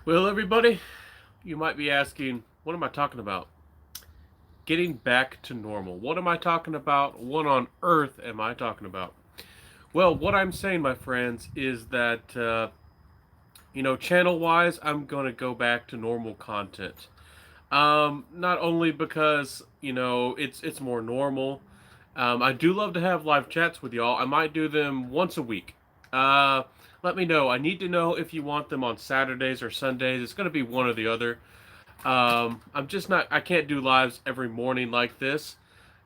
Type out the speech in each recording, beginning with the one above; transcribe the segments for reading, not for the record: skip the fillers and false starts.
Well, everybody, you might be asking, what am I talking about? Getting back to normal. What am I talking about? What on earth am I talking about? Well, what I'm saying, my friends, is that, channel wise, I'm going to go back to normal content. Not only because, it's more normal. I do love to have live chats with y'all. I might do them once a week. Uh, Let me know. I need to know if you want them on Saturdays or Sundays. It's going to be one or the other. I'm just not. I can't do lives every morning like this.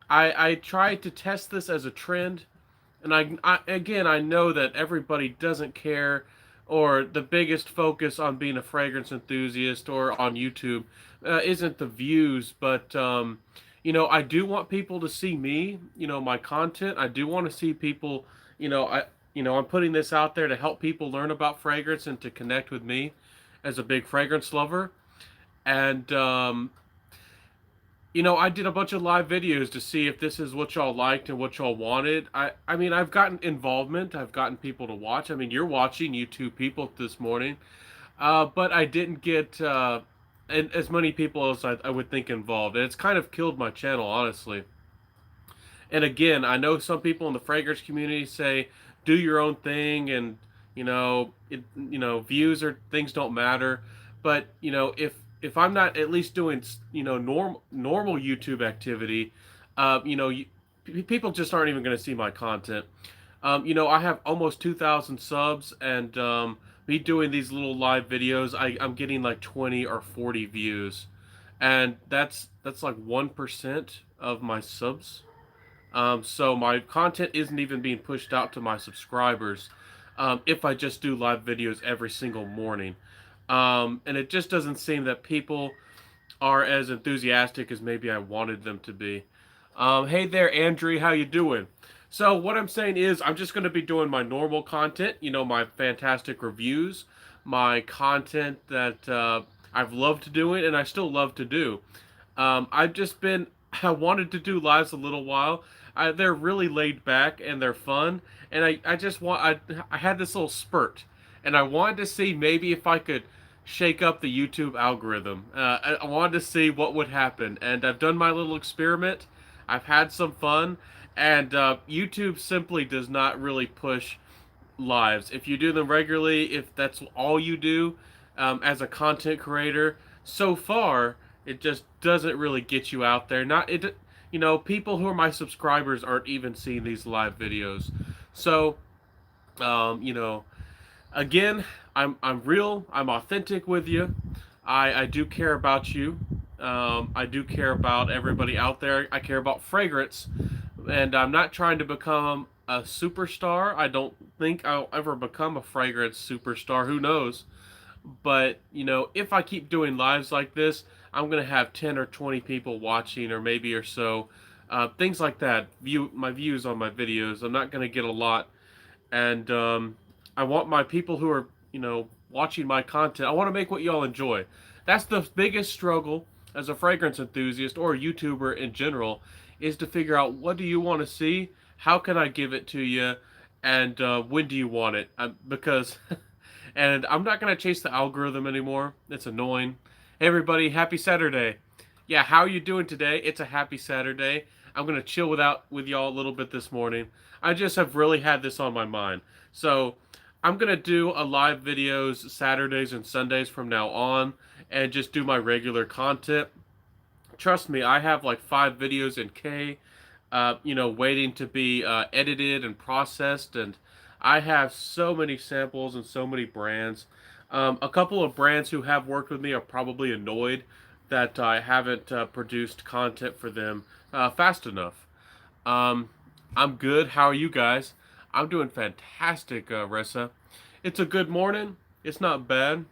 I try to test this as a trend, and I know that everybody doesn't care, or the biggest focus on being a fragrance enthusiast or on YouTube isn't the views, but I do want people to see me. My content. I do want to see people. I'm putting this out there to help people learn about fragrance and to connect with me as a big fragrance lover. And I did a bunch of live videos to see if this is what y'all liked and what y'all wanted. I mean, I've gotten involvement. I've gotten people to watch. I mean, you're watching, you two people this morning. But I didn't get as many people as I would think involved. And it's kind of killed my channel, honestly. And again, I know some people in the fragrance community say, do your own thing, and views or things don't matter. But if I'm not at least doing normal YouTube activity, people just aren't even going to see my content. I have almost 2,000 subs, and me doing these little live videos, I'm getting like 20 or 40 views, and that's like 1% of my subs. So my content isn't even being pushed out to my subscribers if I just do live videos every single morning. And it just doesn't seem that people are as enthusiastic as maybe I wanted them to be. Hey there, Andrew, how you doing? So what I'm saying is I'm just going to be doing my normal content, my fantastic reviews, my content that I've loved doing and I still love to do. I've just been I wanted to do lives a little while. They're really laid back and they're fun, and I just I had this little spurt, and I wanted to see maybe if I could shake up the YouTube algorithm. I wanted to see what would happen, and I've done my little experiment. I've had some fun, and YouTube simply does not really push lives. If you do them regularly, if that's all you do as a content creator, so far it just doesn't really get you out there. Not it, people who are my subscribers aren't even seeing these live videos. So, um, you know, again, I'm real. I'm authentic with you. I do care about you. I do care about everybody out there. I care about fragrance, and I'm not trying to become a superstar. I don't think I'll ever become a fragrance superstar. Who knows? But if I keep doing lives like this, I'm gonna have 10 or 20 people watching, or maybe or so. Things like that. View my views on my videos. I'm not gonna get a lot, and I want my people who are watching my content. I want to make what y'all enjoy. That's the biggest struggle as a fragrance enthusiast or a YouTuber in general, is to figure out what do you want to see, how can I give it to you, and when do you want it? Because, and I'm not gonna chase the algorithm anymore. It's annoying. Hey everybody, happy Saturday. Yeah, how are you doing today? It's a happy Saturday. I'm gonna chill with y'all a little bit this morning. I just have really had this on my mind. So I'm gonna do a live videos Saturdays and Sundays from now on, and just do my regular content. Trust me, I have like 5 videos in K, waiting to be edited and processed, and I have so many samples and so many brands. A couple of brands who have worked with me are probably annoyed that I haven't produced content for them fast enough. Um, I'm good. How are you guys? I'm doing fantastic, Ressa. It's a good morning. It's not bad.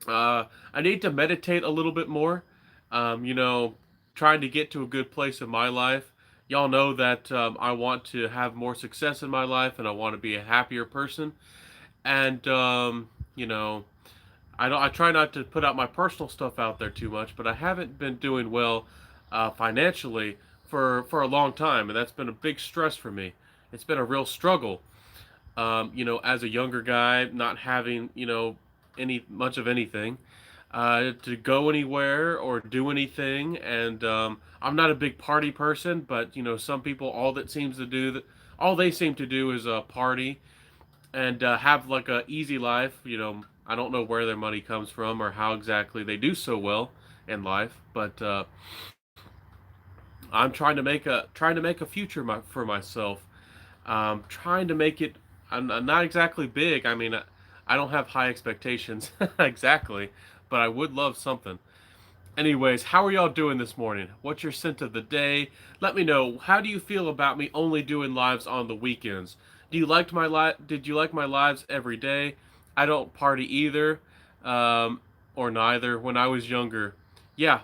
I need to meditate a little bit more. Trying to get to a good place in my life. Y'all know that I want to have more success in my life, and I want to be a happier person. And I don't. I try not to put out my personal stuff out there too much, but I haven't been doing well financially for a long time, and that's been a big stress for me. It's been a real struggle. As a younger guy, not having any much of anything, to go anywhere or do anything. And I'm not a big party person, but some people all they seem to do is party and have like a easy life. I don't know where their money comes from or how exactly they do so well in life, but I'm trying to make a future for myself. Trying to make it. I'm not exactly big. I mean, I don't have high expectations exactly, but I would love something. Anyways, how are y'all doing this morning? What's your scent of the day? Let me know. How do you feel about me only doing lives on the weekends? Did you like my lives every day? I don't party either, um, or neither. When I was younger, yeah,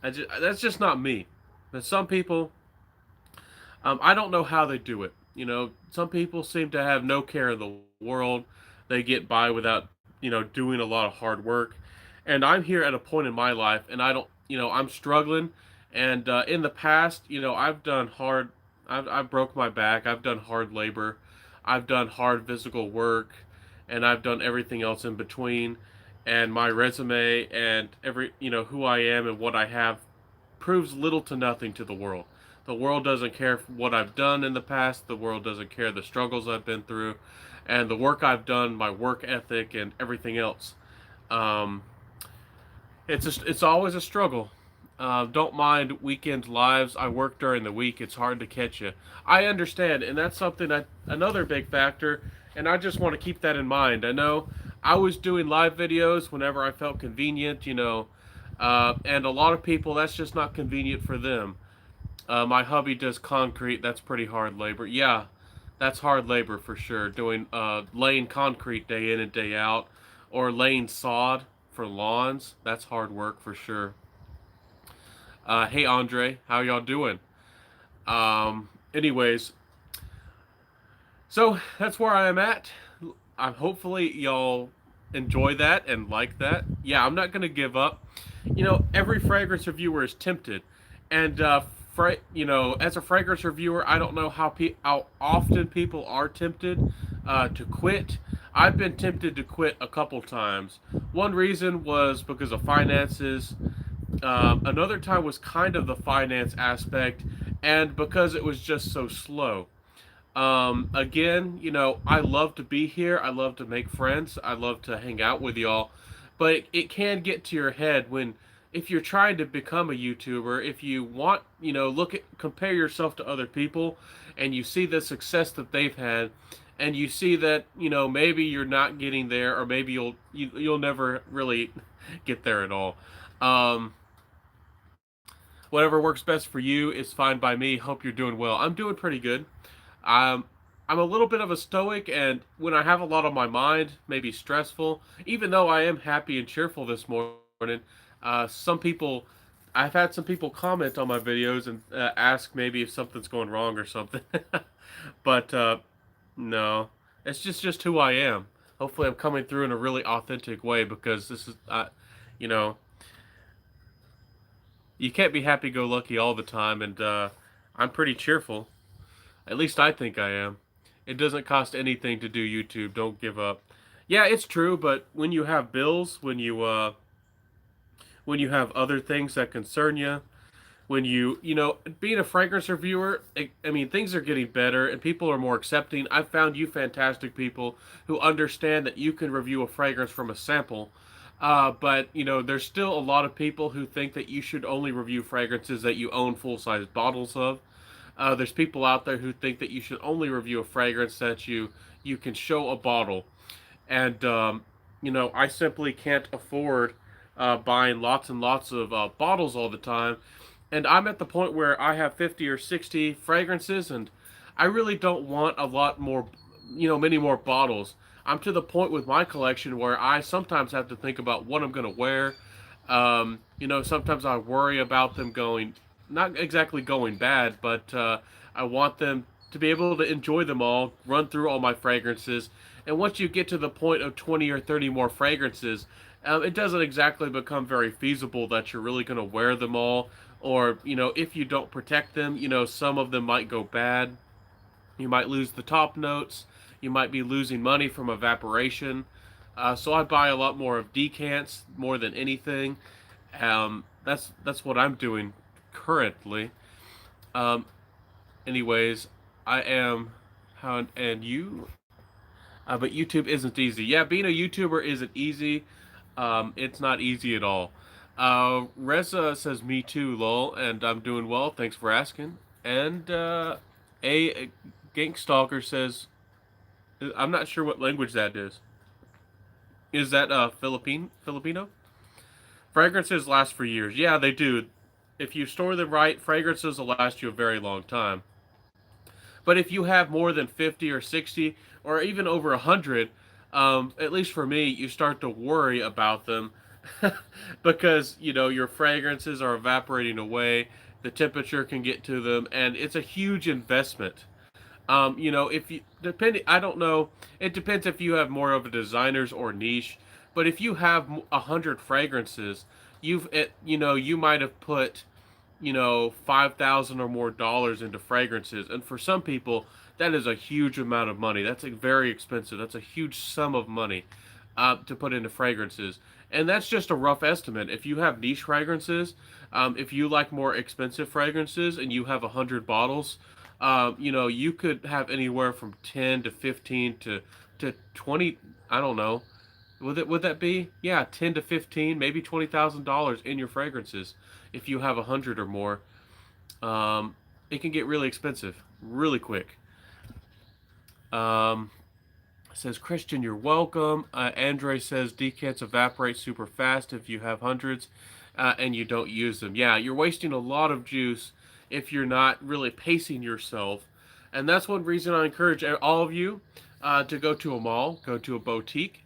that's just not me. But some people, I don't know how they do it. Some people seem to have no care in the world. They get by without, doing a lot of hard work. And I'm here at a point in my life, and I don't, I'm struggling. And in the past, I've done hard, I've broke my back. I've done hard labor. I've done hard physical work, and I've done everything else in between. And my resume and who I am and what I have proves little to nothing to the world. The world doesn't care what I've done in the past. The world doesn't care the struggles I've been through, and the work I've done, my work ethic, and everything else. Um, it's always a struggle. Don't mind weekend lives. I work during the week. It's hard to catch you. I understand, and that's another big factor. And I just want to keep that in mind. I know I was doing live videos whenever I felt convenient, and a lot of people that's just not convenient for them. My hubby does concrete. That's pretty hard labor. Yeah, that's hard labor for sure. Doing laying concrete day in and day out, or laying sod for lawns. That's hard work for sure. Hey Andre, how y'all doing? Anyways, so that's where I am at. Hopefully y'all enjoy that and like that. Yeah, I'm not gonna give up. Every fragrance reviewer is tempted, and as a fragrance reviewer, I don't know how often people are tempted to quit. I've been tempted to quit a couple times. One reason was because of finances. Another time was kind of the finance aspect, and because it was just so slow. Again, I love to be here. I love to make friends. I love to hang out with y'all. But it can get to your head if you're trying to become a YouTuber, if you want, compare yourself to other people and you see the success that they've had and you see that, maybe you're not getting there or maybe you'll never really get there at all. Um, Whatever works best for you is fine by me. Hope you're doing well. I'm doing pretty good. Um, I'm a little bit of a stoic, and when I have a lot on my mind, maybe stressful, even though I am happy and cheerful this morning, some people, I've had some people comment on my videos and ask maybe if something's going wrong or something. But no, it's just who I am. Hopefully, I'm coming through in a really authentic way because this is, you know, you can't be happy-go-lucky all the time, and I'm pretty cheerful. At least I think I am. It doesn't cost anything to do YouTube. Don't give up. Yeah, it's true, but when you have bills, when you have other things that concern you, when being a fragrance reviewer, I mean, things are getting better and people are more accepting. I've found you fantastic people who understand that you can review a fragrance from a sample. But there's still a lot of people who think that you should only review fragrances that you own full-size bottles of. There's people out there who think that you should only review a fragrance that you can show a bottle, and I simply can't afford buying lots and lots of bottles all the time, and I'm at the point where I have 50 or 60 fragrances, and I really don't want a lot more, many more bottles. I'm to the point with my collection where I sometimes have to think about what I'm going to wear. Sometimes I worry about them going, not exactly going bad, but I want them to be able to enjoy them all, run through all my fragrances. And once you get to the point of 20 or 30 more fragrances, it doesn't exactly become very feasible that you're really going to wear them all. Or, if you don't protect them, some of them might go bad. You might lose the top notes. You might be losing money from evaporation. So I buy a lot more of decants more than anything. That's what I'm doing currently. Um, anyways, I am how and you, but YouTube isn't easy. Yeah, being a YouTuber isn't easy. It's not easy at all. Reza says me too, lol, and I'm doing well. Thanks for asking. And a Gankstalker says I'm not sure what language that is. Is that Filipino? Fragrances last for years. Yeah, they do. If you store them right, fragrances will last you a very long time. But if you have more than 50 or 60 or even over 100, at least for me, you start to worry about them because, your fragrances are evaporating away, the temperature can get to them, and it's a huge investment. If you depending, I don't know. It depends if you have more of a designers or niche. But if you have 100 fragrances, you might have put 5,000 or more dollars into fragrances, and for some people, that is a huge amount of money. That's very expensive. That's a huge sum of money to put into fragrances, and that's just a rough estimate. If you have niche fragrances, if you like more expensive fragrances, and you have 100 bottles, you could have anywhere from 10 to 15 to 20. I don't know. Would that be? Yeah, 10 to 15, maybe $20,000 in your fragrances if you have 100 or more. It can get really expensive really quick. Um, says Christian, you're welcome. Andre says decants evaporate super fast if you have hundreds and you don't use them. Yeah, you're wasting a lot of juice if you're not really pacing yourself. And that's one reason I encourage all of you to go to a mall, go to a boutique,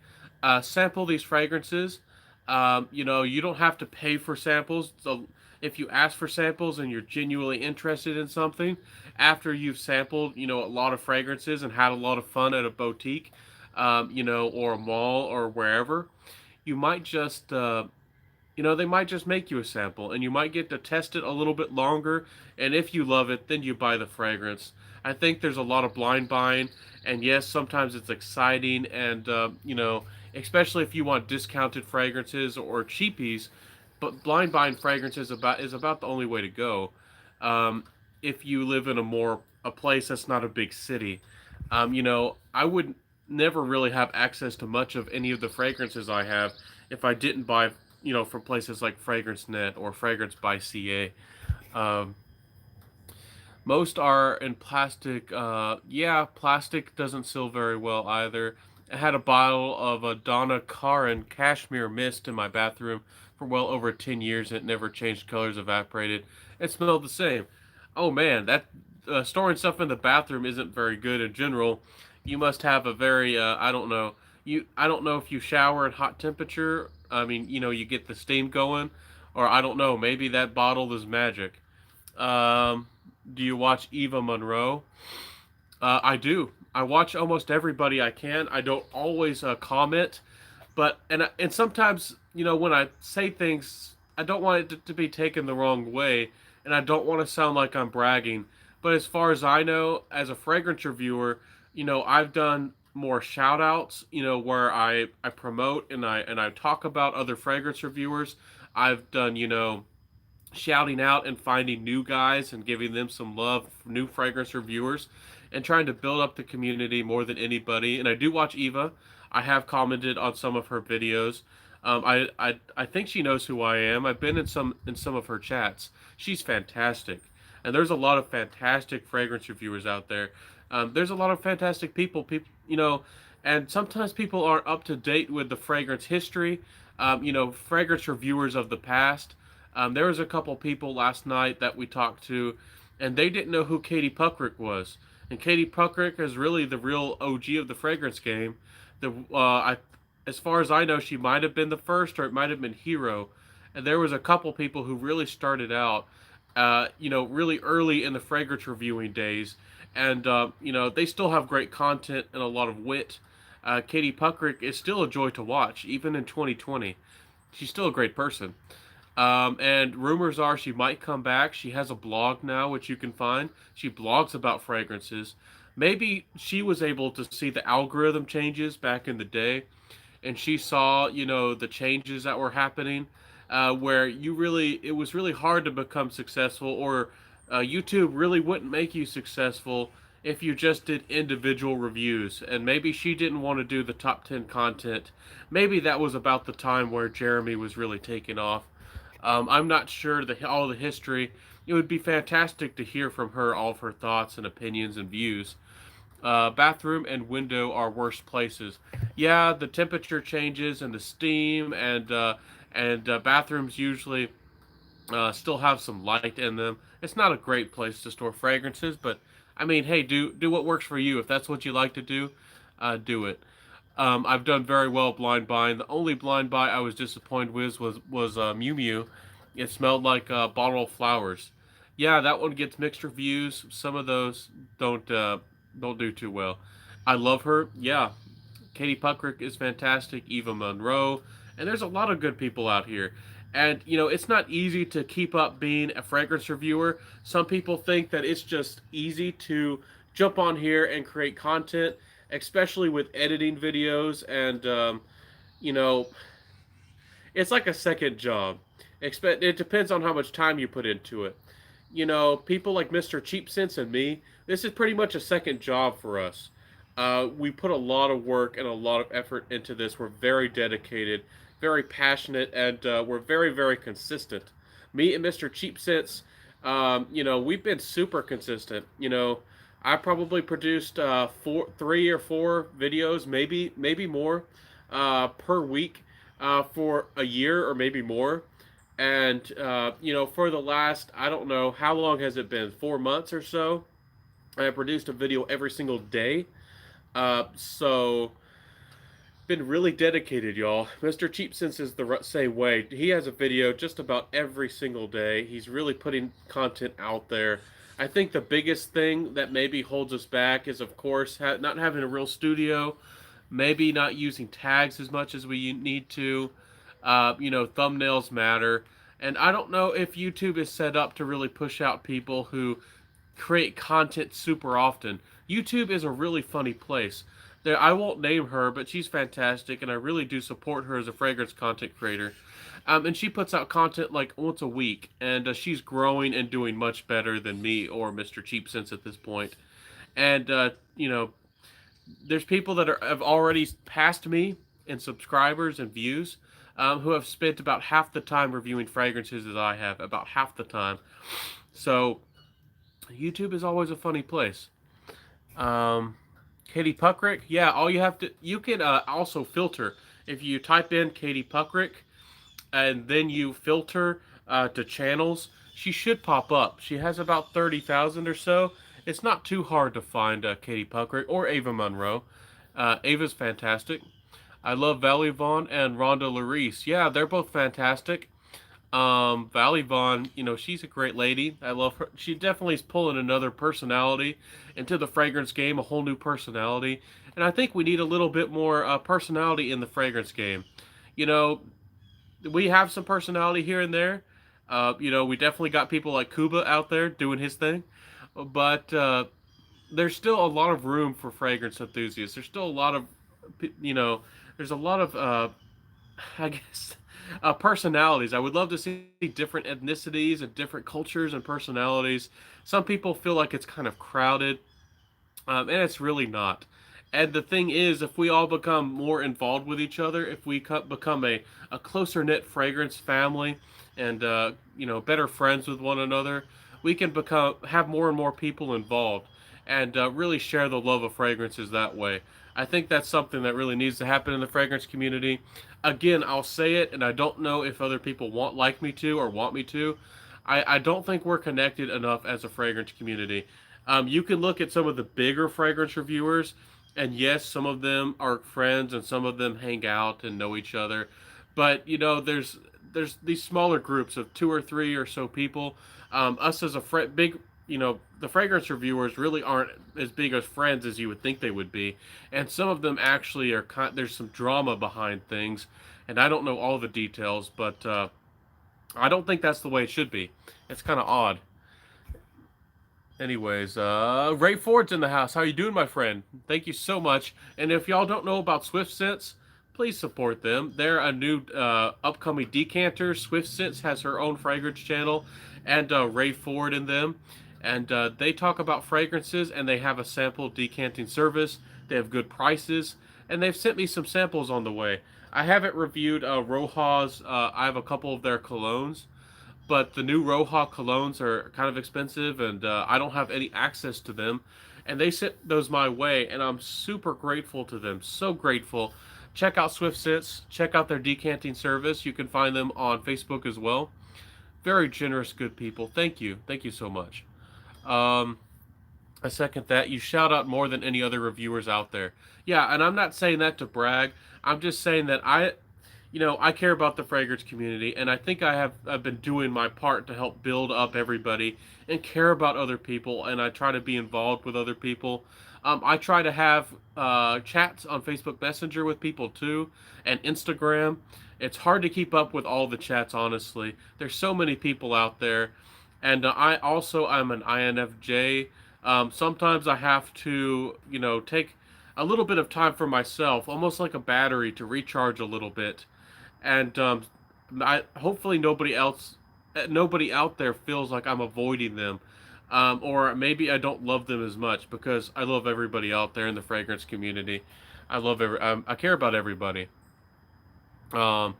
sample these fragrances. You don't have to pay for samples. So if you ask for samples and you're genuinely interested in something, after you've sampled, a lot of fragrances and had a lot of fun at a boutique, or a mall or wherever, you might just they might just make you a sample and you might get to test it a little bit longer. And if you love it, then you buy the fragrance. I think there's a lot of blind buying. And yes, sometimes it's exciting. And, especially if you want discounted fragrances or cheapies, but blind buying fragrances is about the only way to go. Um, if you live in a place that's not a big city, I would never really have access to much of any of the fragrances I have if I didn't buy from places like Fragrance Net or Fragrance by CA. Um, Most are in plastic. Yeah, plastic doesn't seal very well either. I had a bottle of a Donna Karan cashmere mist in my bathroom for well over 10 years and it never changed colors, evaporated. It smelled the same. Oh man, that storing stuff in the bathroom isn't very good in general. You must have a very I don't know. I don't know if you shower at hot temperature. I mean, you get the steam going, or I don't know. Maybe that bottle is magic. Um, do you watch Eva Monroe? I do. I watch almost everybody I can. I don't always comment, but and sometimes when I say things, I don't want it to be taken the wrong way, and I don't want to sound like I'm bragging. But as far as I know, as a fragrance reviewer, I've done more shout outs, where I promote and I talk about other fragrance reviewers. I've done, shouting out and finding new guys and giving them some love, new fragrance reviewers, and trying to build up the community more than anybody. And I do watch Eva. I have commented on some of her videos. I think she knows who I am. I've been in some of her chats. She's fantastic, and there's a lot of fantastic fragrance reviewers out there. There's a lot of fantastic people, and sometimes people aren't up to date with the fragrance history. Fragrance reviewers of the past. There was a couple people last night that we talked to, and they didn't know who Katie Puckrick was. And Katie Puckrick is really the real OG of the fragrance game. As far as I know, she might have been the first, or it might have been Hero. And there was a couple people who really started out, really early in the fragrance reviewing days, and they still have great content and a lot of wit. Katie Puckrick is still a joy to watch, even in 2020. She's still a great person. And rumors are she might come back. She has a blog now, which you can find. She blogs about fragrances. Maybe she was able to see the algorithm changes back in the day, and she saw, the changes that were happening, where it was really hard to become successful, or YouTube really wouldn't make you successful if you just did individual reviews. And maybe she didn't want to do the top 10 content. Maybe that was about the time where Jeremy was really taking off. I'm not sure all the history. It would be fantastic to hear from her all of her thoughts and opinions and views. Bathroom and window are worst places. Yeah, the temperature changes and the steam, and bathrooms usually still have some light in them. It's not a great place to store fragrances, but I mean, hey, do what works for you. If that's what you like to do, do it. I've done very well blind buying. The only blind buy I was disappointed with was Mew Mew. It smelled like a bottle of flowers. Yeah, that one gets mixed reviews. Some of those don't do too well. I love her. Yeah, Katie Puckrick is fantastic. Eva Monroe, and there's a lot of good people out here. And it's not easy to keep up being a fragrance reviewer. Some people think that it's just easy to jump on here and create content, especially with editing videos, and you know, it's like a second job. It depends on how much time you put into it. People like Mr. Cheap Sense and me, this is pretty much a second job for us. We put a lot of work and a lot of effort into this. We're very dedicated, very passionate, and we're very, very consistent. Me and Mr. Cheap Sense, we've been super consistent. I probably produced 3 or 4 videos, maybe more, per week, for a year or maybe more. And for the last, I don't know, how long has it been? 4 months or so. I produced a video every single day. So been really dedicated, y'all. Mr. Cheap Sense is the same way. He has a video just about every single day. He's really putting content out there. I think the biggest thing that maybe holds us back is, of course, not having a real studio, maybe not using tags as much as we need to. Thumbnails matter. And I don't know if YouTube is set up to really push out people who create content super often. YouTube is a really funny place. I won't name her, but she's fantastic, and I really do support her as a fragrance content creator. And she puts out content like once a week, and she's growing and doing much better than me or Mr. Cheap Sense at this point. And there's people that have already passed me in subscribers and views, who have spent about half the time reviewing fragrances as I have, about half the time. So YouTube is always a funny place. Katie Puckrick, yeah, you can also filter. If you type in Katie Puckrick and then you filter to channels, she should pop up. She has about 30,000 or so. It's not too hard to find Katie Puckrick or Ava Monroe. Ava's fantastic. I love Valley Vaughn and Rhonda Larice. Yeah, they're both fantastic. Valley Vaughn, she's a great lady. I love her. She definitely is pulling another personality into the fragrance game, a whole new personality. And I think we need a little bit more personality in the fragrance game. We have some personality here and there. We definitely got people like Kuba out there doing his thing. But there's still a lot of room for fragrance enthusiasts. There's still a lot of, there's a lot of, I guess, personalities. I would love to see different ethnicities and different cultures and personalities. Some people feel like it's kind of crowded, and it's really not. And the thing is, if we all become more involved with each other, if we become a closer knit fragrance family, and better friends with one another, we can have more and more people involved, and really share the love of fragrances that way. I think that's something that really needs to happen in the fragrance community. Again, I'll say it, and I don't know if other people like me to or want me to. I don't think we're connected enough as a fragrance community. You can look at some of the bigger fragrance reviewers, and yes, some of them are friends, and some of them hang out and know each other. But there's these smaller groups of 2 or 3 or so people. Us as big, the fragrance reviewers really aren't as big as friends as you would think they would be, and some of them actually are. There's some drama behind things, and I don't know all the details, but I don't think that's the way it should be. It's kind of odd. Anyways, Ray Ford's in the house. How you doing, my friend? Thank you so much. And if y'all don't know about Swift Sense, please support them. They're a new upcoming decanter. Swift Scents has her own fragrance channel, and Ray Ford in them. And they talk about fragrances, and they have a sample decanting service. They have good prices, and they've sent me some samples on the way. I haven't reviewed Roja's. I have a couple of their colognes, but the new Roja colognes are kind of expensive, and I don't have any access to them. And they sent those my way, and I'm super grateful to them. So grateful. Check out Swift Scents. Check out their decanting service. You can find them on Facebook as well. Very generous, good people. Thank you. Thank you so much. Um, I second that. You shout out more than any other reviewers out there. Yeah, and I'm not saying that to brag. I'm just saying that I care about the fragrance community, and I think I've been doing my part to help build up everybody and care about other people, and I try to be involved with other people. I try to have chats on Facebook Messenger with people too, and Instagram. It's hard to keep up with all the chats, honestly. There's so many people out there, and I'm an INFJ. Sometimes I have to, take a little bit of time for myself, almost like a battery to recharge a little bit. And hopefully nobody out there feels like I'm avoiding them, or maybe I don't love them as much because I love everybody out there in the fragrance community. I care about everybody. Um,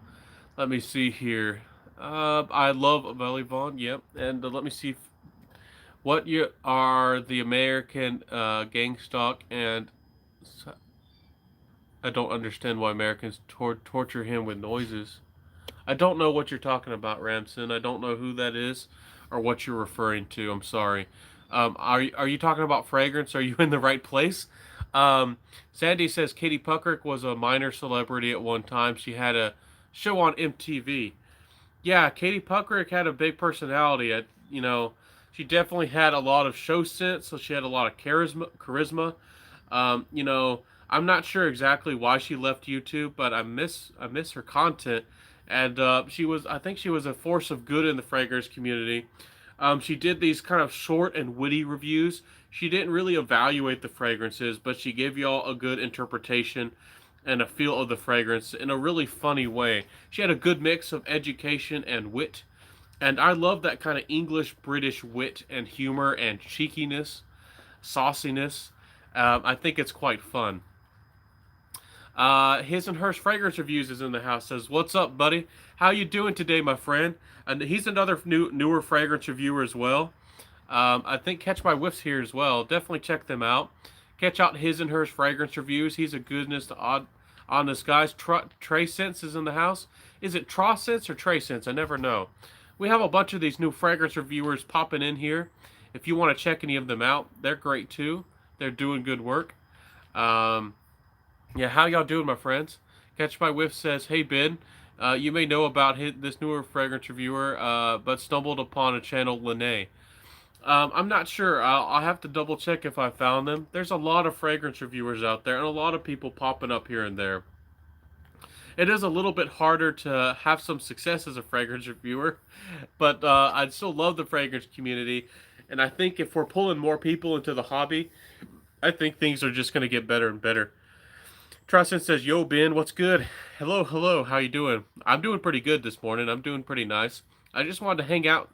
Let me see here. I love Belly Vaughn. Yep, and let me see. What you are the American gang stalk, and I don't understand why Americans torture him with noises. I don't know what you're talking about, Ramson. I don't know who that is or what you're referring to. I'm sorry. Are you talking about fragrance? Are you in the right place? Sandy says Katie Puckrick was a minor celebrity at one time. She had a show on MTV. Yeah, Katie Puckrick had a big personality. She definitely had a lot of show sense, so she had a lot of charisma. Um, you know, I'm not sure exactly why she left YouTube, but I miss her content, and I think she was a force of good in the fragrance community. She did these kind of short and witty reviews. She didn't really evaluate the fragrances, but she gave y'all a good interpretation and a feel of the fragrance in a really funny way. She had a good mix of education and wit, and I love that kind of English British wit and humor and cheekiness, sauciness. I think it's quite fun. His and Hers Fragrance Reviews is in the house. Says, "What's up, buddy? How you doing today, my friend?" And he's another newer fragrance reviewer as well. I think Catch My Whiffs here as well. Definitely check them out. Catch out His and Hers Fragrance Reviews. He's a goodness to honest guys. Trey Sense is in the house. Is it Tra Sense or Trey Sense? I never know. We have a bunch of these new fragrance reviewers popping in here. If you want to check any of them out, they're great too. They're doing good work. Um, yeah, how y'all doing, my friends? Catch My Whiff says, "Hey, Ben, you may know about this newer fragrance reviewer, but stumbled upon a channel, Lene. I'm not sure. I'll have to double check if I found them. There's a lot of fragrance reviewers out there and a lot of people popping up here and there. It is a little bit harder to have some success as a fragrance reviewer, but I still love the fragrance community. And I think if we're pulling more people into the hobby, I think things are just going to get better and better. Trustin says, "Yo, Ben, what's good? Hello, hello. How you doing? I'm doing pretty good this morning. I'm doing pretty nice. I just wanted to hang out,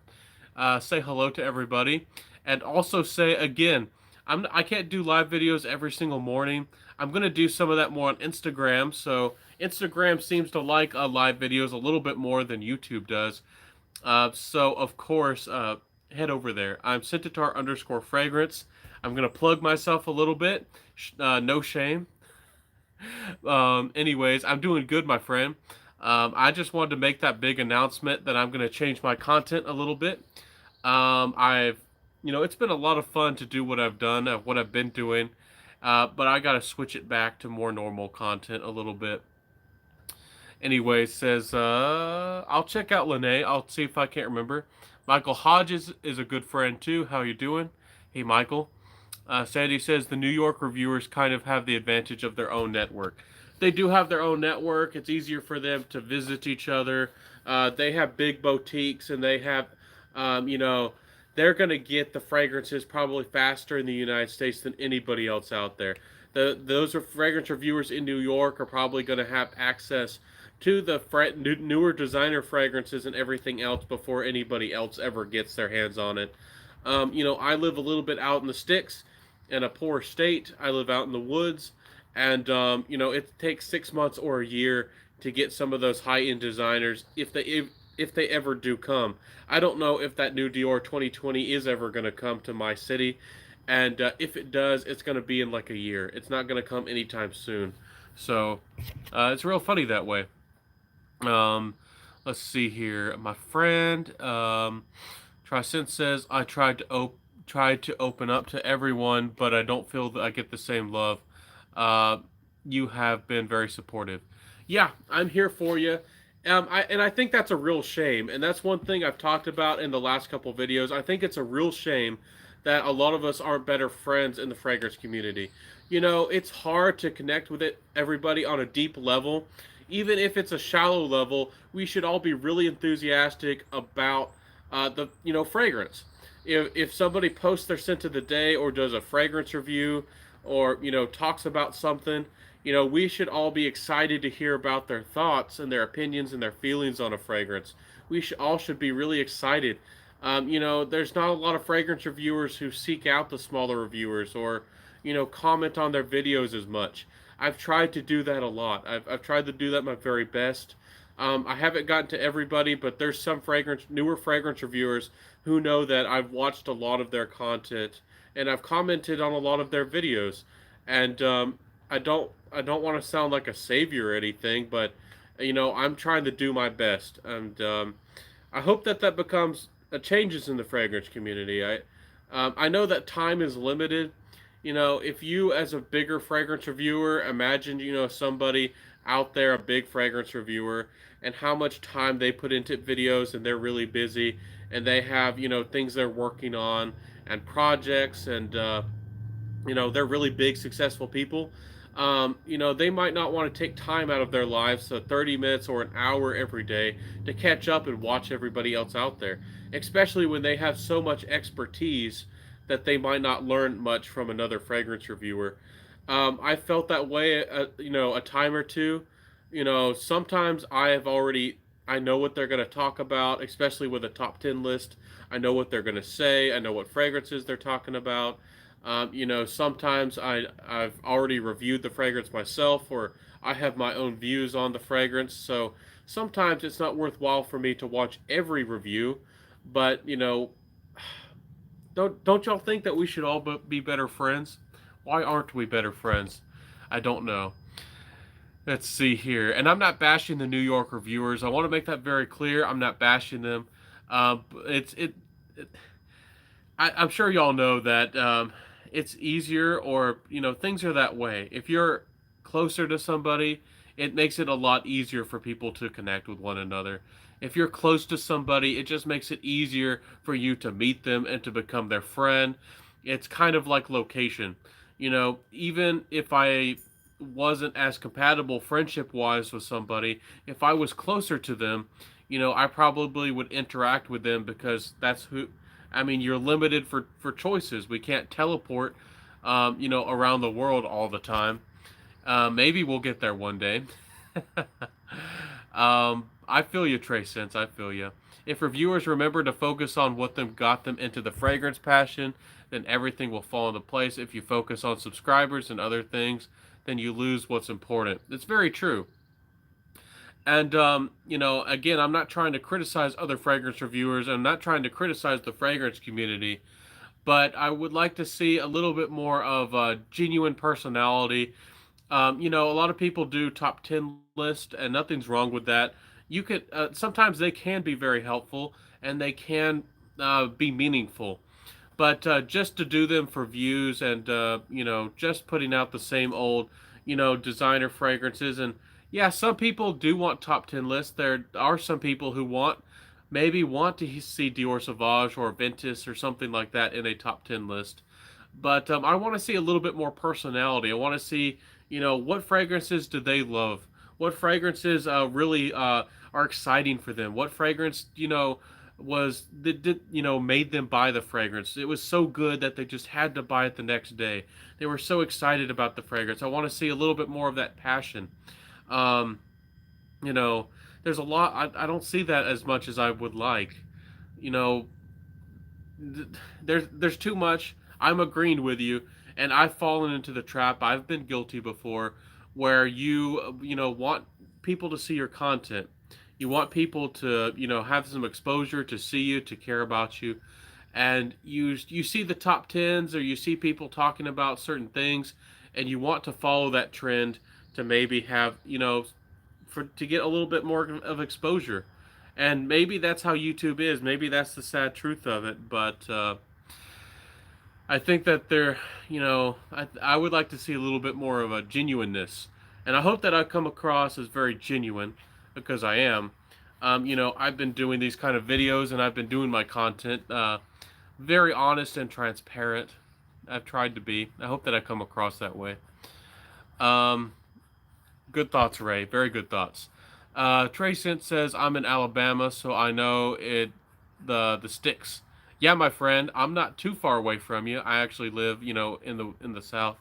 say hello to everybody, and also say again, I can't do live videos every single morning. I'm gonna do some of that more on Instagram. So Instagram seems to like live videos a little bit more than YouTube does. So of course, head over there. I'm Centaur underscore fragrance. I'm gonna plug myself a little bit. No shame. Anyways, I'm doing good, my friend. I just wanted to make that big announcement that I'm going to change my content a little bit. It's been a lot of fun to do what I've done, what I've been doing, but I got to switch it back to more normal content a little bit. Anyway, says, I'll check out Lene. I'll see if I can't remember. Michael Hodges is a good friend too. How you doing? Hey, Michael. Sandy says the New York reviewers kind of have the advantage of their own network. They do have their own network. It's easier for them to visit each other. They have big boutiques, and they have, they're going to get the fragrances probably faster in the United States than anybody else out there. Those are fragrance reviewers in New York are probably going to have access to the newer designer fragrances and everything else before anybody else ever gets their hands on it. I live a little bit out in the sticks, in a poor state. I live out in the woods, and it takes 6 months or a year to get some of those high end designers if they ever do come. I don't know if that new Dior 2020 is ever going to come to my city, and if it does, it's going to be in like a year. It's not going to come anytime soon. So it's real funny that way. Um, let's see here. My friend Tricense says I tried to open up to everyone, but I don't feel that I get the same love. Uh, you have been very supportive. Yeah, I'm here for you. I think that's a real shame, and that's one thing I've talked about in the last couple videos. I think it's a real shame that a lot of us aren't better friends in the fragrance community. It's hard to connect with everybody on a deep level. Even if it's a shallow level, we should all be really enthusiastic about the fragrance. If somebody posts their scent of the day or does a fragrance review or talks about something, we should all be excited to hear about their thoughts and their opinions and their feelings on a fragrance. We should be really excited. There's not a lot of fragrance reviewers who seek out the smaller reviewers or comment on their videos as much. I've tried to do that a lot. I've tried to do that my very best. I haven't gotten to everybody, but there's some newer fragrance reviewers who know that I've watched a lot of their content and I've commented on a lot of their videos. And I don't want to sound like a savior or anything, but I'm trying to do my best, and I hope that becomes changes in the fragrance community. I know that time is limited. If you as a bigger fragrance reviewer imagine somebody out there, a big fragrance reviewer, and how much time they put into videos, and they're really busy, and they have things they're working on and projects, and they're really big successful people. They might not want to take time out of their lives, so 30 minutes or an hour every day, to catch up and watch everybody else out there, especially when they have so much expertise that they might not learn much from another fragrance reviewer. I felt that way, a time or two. Sometimes I know what they're going to talk about, especially with a top 10 list. I know what they're going to say. I know what fragrances they're talking about. Sometimes I've already reviewed the fragrance myself, or I have my own views on the fragrance. So sometimes it's not worthwhile for me to watch every review. But don't y'all think that we should all be better friends? Why aren't we better friends? I don't know. Let's see here. And I'm not bashing the New York reviewers. I want to make that very clear. I'm not bashing them. It I'm sure y'all know that it's easier, or things are that way. If you're closer to somebody, it makes it a lot easier for people to connect with one another. If you're close to somebody, it just makes it easier for you to meet them and to become their friend. It's kind of like location. Even if I wasn't as compatible friendship wise with somebody, if I was closer to them, I probably would interact with them, because that's who. I mean, you're limited for choices. We can't teleport, around the world all the time. Maybe we'll get there one day. I feel you, Trey Sense. I feel you. If reviewers remember to focus on what got them into the fragrance passion, then everything will fall into place. If you focus on subscribers and other things, then you lose what's important. It's very true. And again, I'm not trying to criticize other fragrance reviewers. I'm not trying to criticize the fragrance community, but I would like to see a little bit more of a genuine personality. A lot of people do top 10 list, and nothing's wrong with that. You could sometimes they can be very helpful, and they can be meaningful, but just to do them for views, and just putting out the same old designer fragrances. And yeah, some people do want top 10 lists. There are some people who maybe want to see Dior Sauvage or Ventus or something like that in a top 10 list. But I want to see a little bit more personality. I want to see, what fragrances do they love? What fragrances really are exciting for them? What fragrance, was that did made them buy the fragrance. It was so good that they just had to buy it the next day. They were so excited about the fragrance. I want to see a little bit more of that passion. Um, you know, there's a lot. I don't see that as much as I would like. You know, there's too much. I'm agreeing with you, and I've fallen into the trap. I've been guilty before, where you want people to see your content. You want people to have some exposure, to see you, to care about you, and you see the top tens, or you see people talking about certain things, and you want to follow that trend to maybe have for to get a little bit more of exposure. And maybe that's how YouTube is. Maybe that's the sad truth of it. But I think that I would like to see a little bit more of a genuineness. And I hope that I come across as very genuine, because I am. I've been doing these kind of videos, and I've been doing my content very honest and transparent. I've tried to be. I hope that I come across that way. Um, Good thoughts, Ray. Very good thoughts. Trey Sint says, I'm in Alabama, so I know it the sticks. Yeah, my friend, I'm not too far away from you. I actually live, in the South.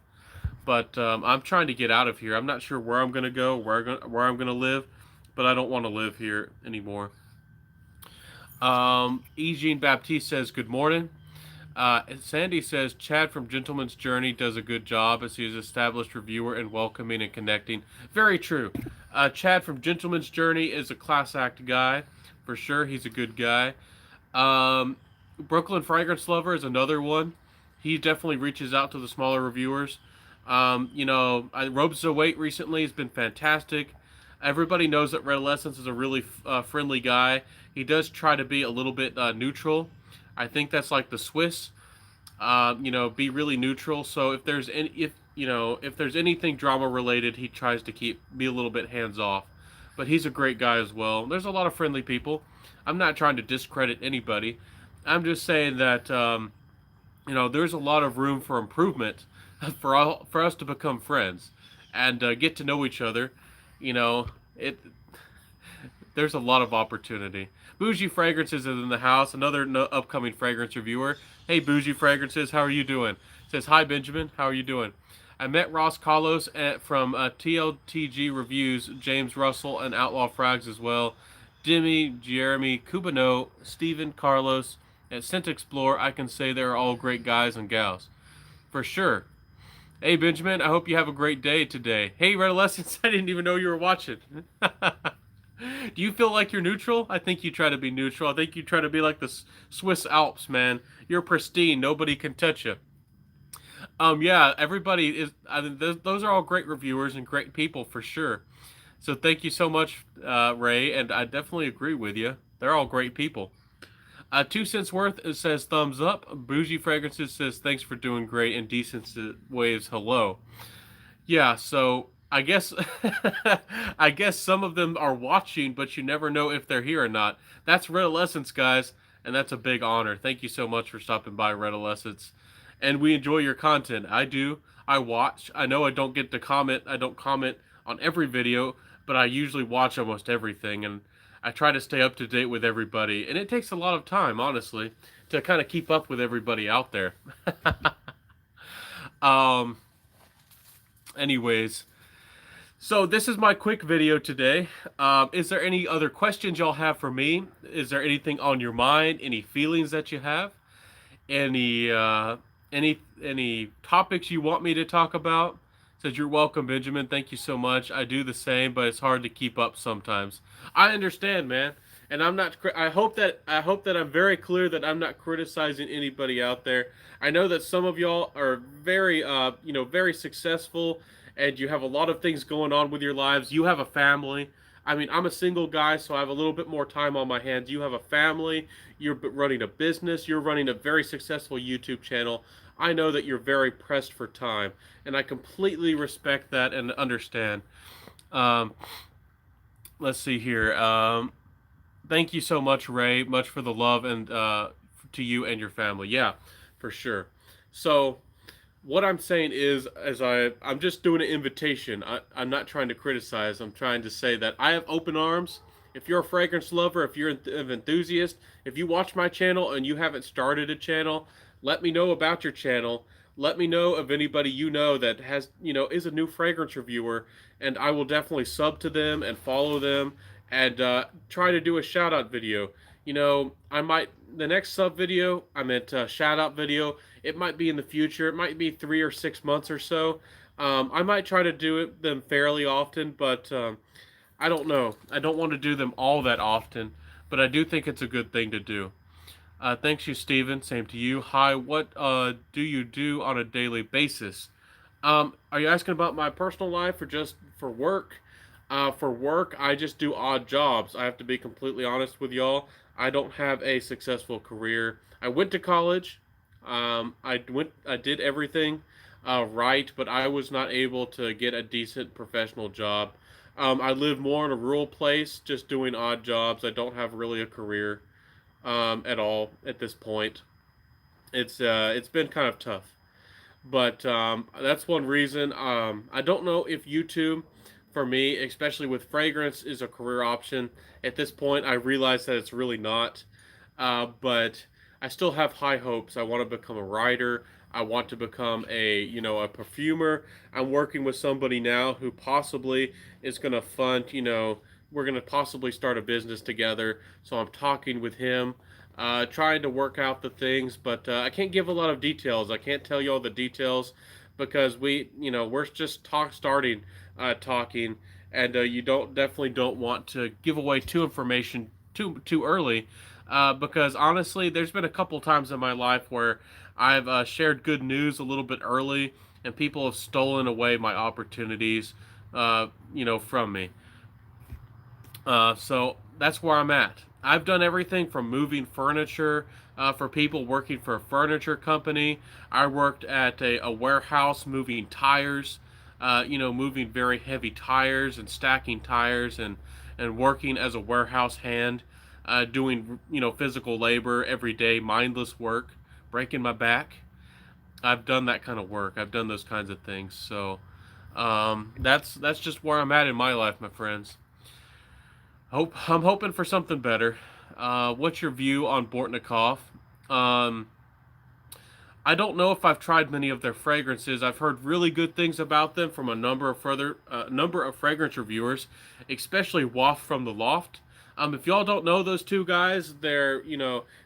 But I'm trying to get out of here. I'm not sure where I'm gonna go, where I'm gonna live, but I don't want to live here anymore. E. Jean Baptiste says, good morning. Sandy says, Chad from Gentleman's Journey does a good job as he is an established reviewer and welcoming and connecting. Very true. Chad from Gentleman's Journey is a class act guy. For sure, he's a good guy. Brooklyn Fragrance Lover is another one. He definitely reaches out to the smaller reviewers. Robes the Wait recently has been fantastic. Everybody knows that Red Essence is a really friendly guy. He does try to be a little bit neutral. I think that's like the Swiss. Be really neutral. So if there's anything drama related, he tries to be a little bit hands off. But he's a great guy as well. There's a lot of friendly people. I'm not trying to discredit anybody. I'm just saying that there's a lot of room for improvement for us to become friends and get to know each other. It there's a lot of opportunity. Bougie Fragrances is in the house, another upcoming fragrance reviewer. Hey, Bougie Fragrances, how are you doing? Says, hi, Benjamin, how are you doing? I met Ross Carlos from TLTG Reviews, James Russell, and Outlaw Frags as well. Demi, Jeremy, Cubano, Stephen, Carlos, at Scent Explore. I can say they're all great guys and gals. For sure. Hey, Benjamin, I hope you have a great day today. Hey, Redolescence, I didn't even know you were watching. Do you feel like you're neutral? I think you try to be neutral. I think you try to be like the Swiss Alps, man. You're pristine. Nobody can touch you. Yeah, everybody is. I mean, those are all great reviewers and great people for sure. So thank you so much, Ray, and I definitely agree with you. They're all great people. 2 cents worth, it says thumbs up. Bougie Fragrances says thanks for doing great, and Decent waves hello. Yeah, so I guess I guess some of them are watching, but you never know if they're here or not. That's Redolescence, guys, and that's a big honor. Thank you so much for stopping by, Redolescence. And we enjoy your content. I do. I watch. I know I don't get to comment. I don't comment on every video, but I usually watch almost everything, and I try to stay up to date with everybody. And it takes a lot of time, honestly, to kind of keep up with everybody out there. um. Anyways, so this is my quick video today. Is there any other questions y'all have for me? Is there anything on your mind? Any feelings that you have? Any topics you want me to talk about? Says you're welcome, Benjamin. Thank you so much. I do the same, but it's hard to keep up sometimes. I understand, man. And I'm not. I hope that I'm very clear that I'm not criticizing anybody out there. I know that some of y'all are very, very successful, and you have a lot of things going on with your lives. You have a family. I mean, I'm a single guy, so I have a little bit more time on my hands. You have a family. You're running a business. You're running a very successful YouTube channel. I know that you're very pressed for time, and I completely respect that and understand. Um, let's see here. Thank you so much, Ray. Much for the love and to you and your family. Yeah, for sure. So, what I'm saying is, I'm just doing an invitation. I'm not trying to criticize. I'm trying to say that I have open arms, If you're a fragrance lover, if you're an enthusiast, if you watch my channel and you haven't started a channel, let me know about your channel. Let me know of anybody you know that has, is a new fragrance reviewer, and I will definitely sub to them and follow them and try to do a shout out video. I might, the next sub video, I meant shout out video, it might be in the future. It might be 3 or 6 months or so. I might try to them fairly often, but I don't know. I don't want to do them all that often, but I do think it's a good thing to do. Thanks you, Steven. Same to you. Hi, what do you do on a daily basis? Are you asking about my personal life or just for work? For work, I just do odd jobs. I have to be completely honest with y'all. I don't have a successful career. I went to college. I did everything right, but I was not able to get a decent professional job. I live more in a rural place, just doing odd jobs. I don't have really a career at all at this point. It's been kind of tough, but that's one reason. I don't know if YouTube, for me, especially with fragrance, is a career option. At this point, I realize that it's really not. But I still have high hopes. I want to become a writer. I want to become a perfumer. I'm working with somebody now who possibly is going to fund, we're going to possibly start a business together. So I'm talking with him, trying to work out the things, but I can't give a lot of details. I can't tell you all the details because we're just starting talking, and you definitely don't want to give away too information too early, because honestly, there's been a couple times in my life where I've shared good news a little bit early, and people have stolen away my opportunities, from me. So that's where I'm at. I've done everything from moving furniture for people working for a furniture company. I worked at a warehouse moving tires, moving very heavy tires and stacking tires and working as a warehouse hand, doing, physical labor every day, mindless work, breaking my back. I've done that kind of work. I've done those kinds of things. So that's just where I'm at in my life, my friends. I'm hoping for something better. What's your view on Bortnikov? Um, I don't know if I've tried many of their fragrances. I've heard really good things about them from a number of fragrance reviewers, especially Waft from the Loft. If y'all don't know those two guys, they're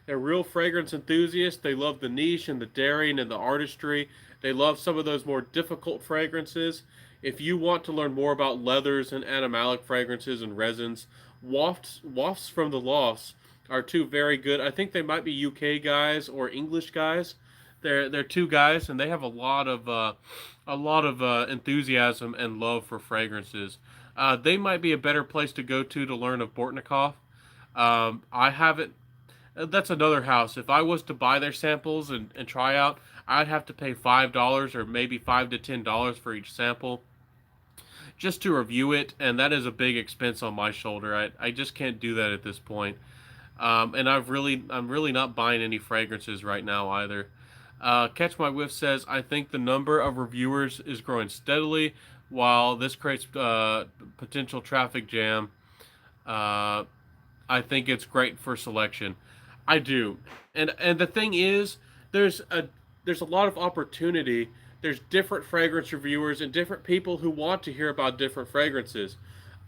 real fragrance enthusiasts. They love the niche and the daring and the artistry. They love some of those more difficult fragrances. If you want to learn more about leathers and animalic fragrances and resins, Wafts from the Lofts are two very good. I think they might be UK guys or English guys. They're two guys, and they have a lot of enthusiasm and love for fragrances. They might be a better place to go to learn of Bortnikov. I haven't. That's another house. If I was to buy their samples and try out, I'd have to pay $5 or maybe $5 to $10 for each sample just to review it, and that is a big expense on my shoulder. I just can't do that at this point. And I'm really not buying any fragrances right now either. Catch My Whiff says, I think the number of reviewers is growing steadily, while this creates potential traffic jam. Uh, I think it's great for selection. I do, and the thing is, there's a there's a lot of opportunity. There's different fragrance reviewers and different people who want to hear about different fragrances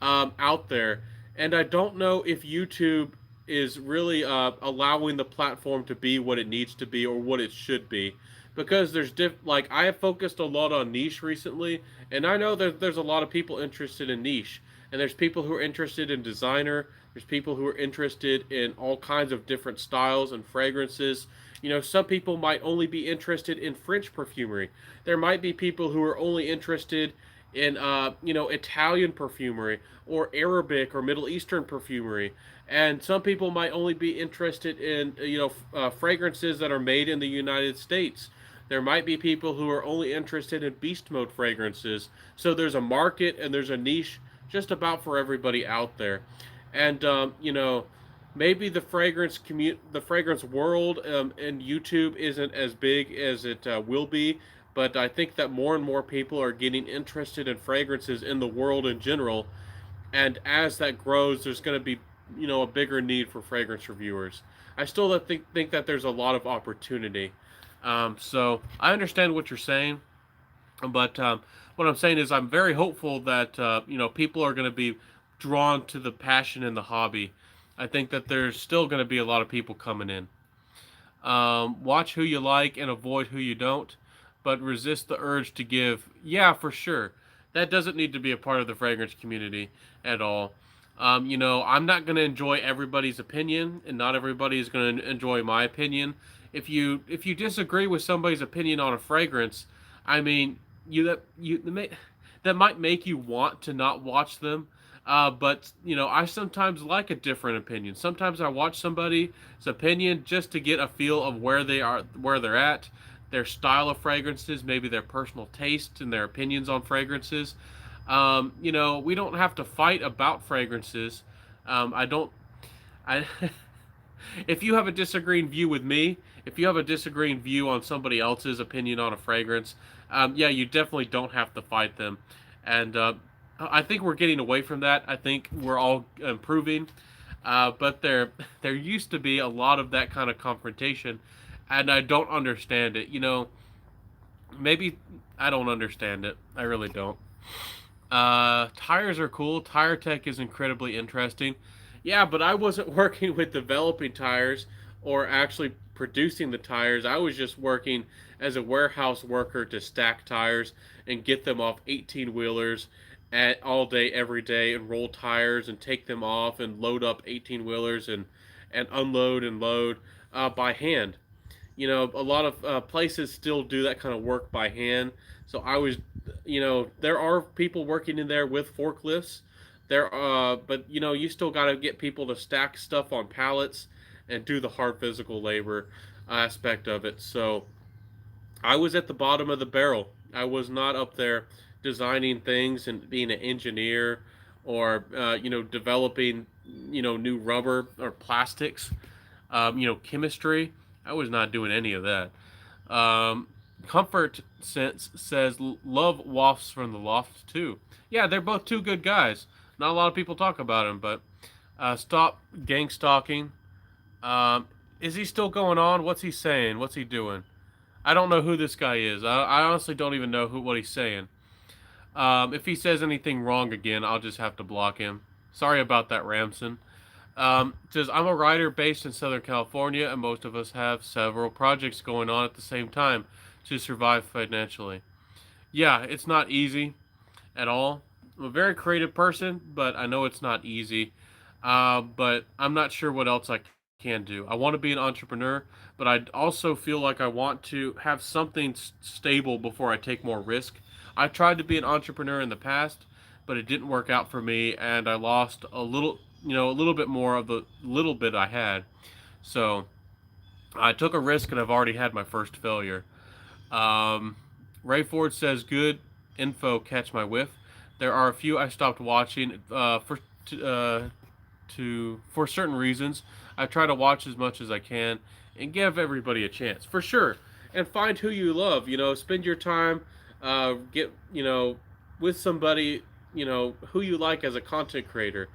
out there, and I don't know if YouTube is really allowing the platform to be what it needs to be or what it should be, because like I have focused a lot on niche recently, and I know that there's a lot of people interested in niche, and there's people who are interested in designer. There's people who are interested in all kinds of different styles and fragrances. Some people might only be interested in French perfumery. There might be people who are only interested in, Italian perfumery or Arabic or Middle Eastern perfumery. And some people might only be interested in, fragrances that are made in the United States. There might be people who are only interested in beast mode fragrances. So there's a market and there's a niche just about for everybody out there. And maybe the fragrance world and YouTube isn't as big as it will be, but I think that more and more people are getting interested in fragrances in the world in general. And as that grows, there's going to be a bigger need for fragrance reviewers. I still don't think that there's a lot of opportunity. So I understand what you're saying, but what I'm saying is I'm very hopeful that people are going to be drawn to the passion and the hobby. I think that there's still going to be a lot of people coming in. Watch who you like and avoid who you don't, but resist the urge to give. Yeah, for sure. That doesn't need to be a part of the fragrance community at all. I'm not going to enjoy everybody's opinion, and not everybody is going to enjoy my opinion. If you disagree with somebody's opinion on a fragrance, I mean, that might make you want to not watch them. But I sometimes like a different opinion. Sometimes I watch somebody's opinion just to get a feel of where they are, where they're at, their style of fragrances, maybe their personal taste and their opinions on fragrances. We don't have to fight about fragrances. I don't. I If you have a disagreeing view with me, if you have a disagreeing view on somebody else's opinion on a fragrance, yeah, you definitely don't have to fight them. And I think we're getting away from that. I think we're all improving, but there used to be a lot of that kind of confrontation, and I don't understand it. Maybe I don't understand it. I really don't. Tires are cool. Tire tech is incredibly interesting. Yeah, but I wasn't working with developing tires or actually producing the tires. I was just working as a warehouse worker to stack tires and get them off 18 wheelers at all day, every day, and roll tires and take them off and load up 18 wheelers and unload and load by hand. A lot of places still do that kind of work by hand. So there are people working in there with forklifts. But you still got to get people to stack stuff on pallets and do the hard physical labor aspect of it. So I was at the bottom of the barrel. I was not up there designing things and being an engineer or developing new rubber or plastics, chemistry. I was not doing any of that. Um, Comfort Sense says love wafts from the loft too. Yeah, they're both two good guys. Not a lot of people talk about him, but stop gang stalking. Is he still going on? What's he saying? What's he doing? I don't know who this guy is. I honestly don't even know what he's saying. If he says anything wrong again, I'll just have to block him. Sorry about that, Ramson. Says, I'm a writer based in Southern California, and most of us have several projects going on at the same time to survive financially. Yeah, it's not easy at all. I'm a very creative person, but I know it's not easy. But I'm not sure what else I can do. I want to be an entrepreneur, but I also feel like I want to have something stable before I take more risk. I tried to be an entrepreneur in the past, but it didn't work out for me, and I lost a little bit more of the little bit I had. So I took a risk, and I've already had my first failure. Um, Ray Ford says, "Good info, catch my whiff." There are a few I stopped watching for certain reasons. I try to watch as much as I can and give everybody a chance for sure. And find who you love. Spend your time, get with somebody who you like as a content creator.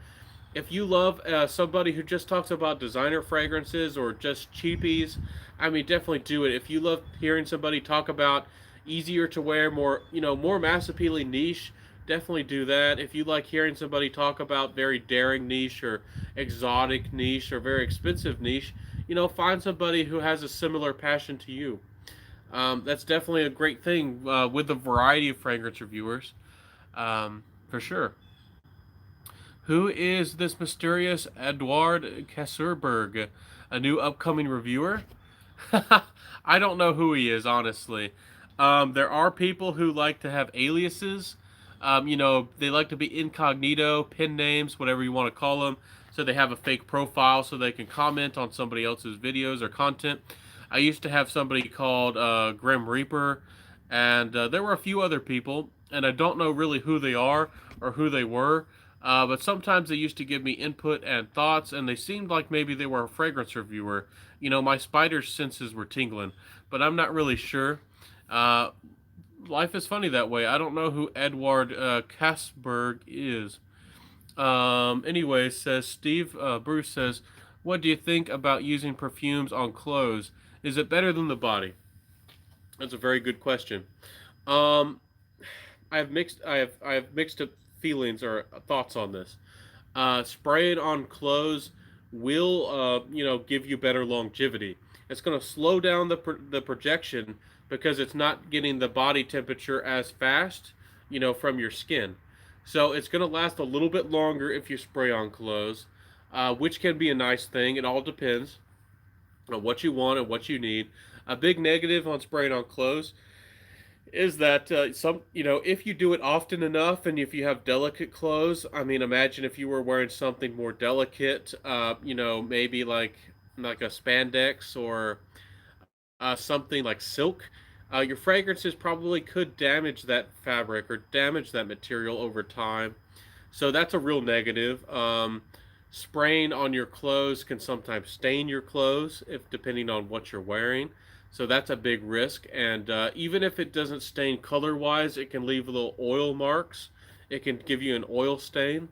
If you love somebody who just talks about designer fragrances or just cheapies, I mean, definitely do it. If you love hearing somebody talk about easier to wear, more mass appealing niche, definitely do that. If you like hearing somebody talk about very daring niche or exotic niche or very expensive niche, find somebody who has a similar passion to you. That's definitely a great thing with the variety of fragrance reviewers, for sure. Who is this mysterious Edouard Kasserberg? A new upcoming reviewer? I don't know who he is, honestly. There are people who like to have aliases. They like to be incognito, pen names, whatever you want to call them. So they have a fake profile so they can comment on somebody else's videos or content. I used to have somebody called Grim Reaper, and there were a few other people, and I don't know really who they are or who they were. But sometimes they used to give me input and thoughts, and they seemed like maybe they were a fragrance reviewer. My spider senses were tingling, but I'm not really sure. Uh, Life is funny that way. I don't know who Edward Kasberg is. Anyway, says Steve, Bruce says, what do you think about using perfumes on clothes? Is it better than the body? That's a very good question. Um, I have mixed feelings or thoughts on this. Spraying on clothes will give you better longevity. It's going to slow down the projection because it's not getting the body temperature as fast, from your skin. So it's going to last a little bit longer if you spray on clothes, which can be a nice thing. It all depends on what you want and what you need. A big negative on spraying on clothes is that if you do it often enough and if you have delicate clothes. I mean, imagine if you were wearing something more delicate, maybe like a spandex or something like silk. Your fragrances probably could damage that fabric or damage that material over time. So that's a real negative. Spraying on your clothes can sometimes stain your clothes if depending on what you're wearing. So that's a big risk. And even if it doesn't stain color wise, it can leave little oil marks. It can give you an oil stain.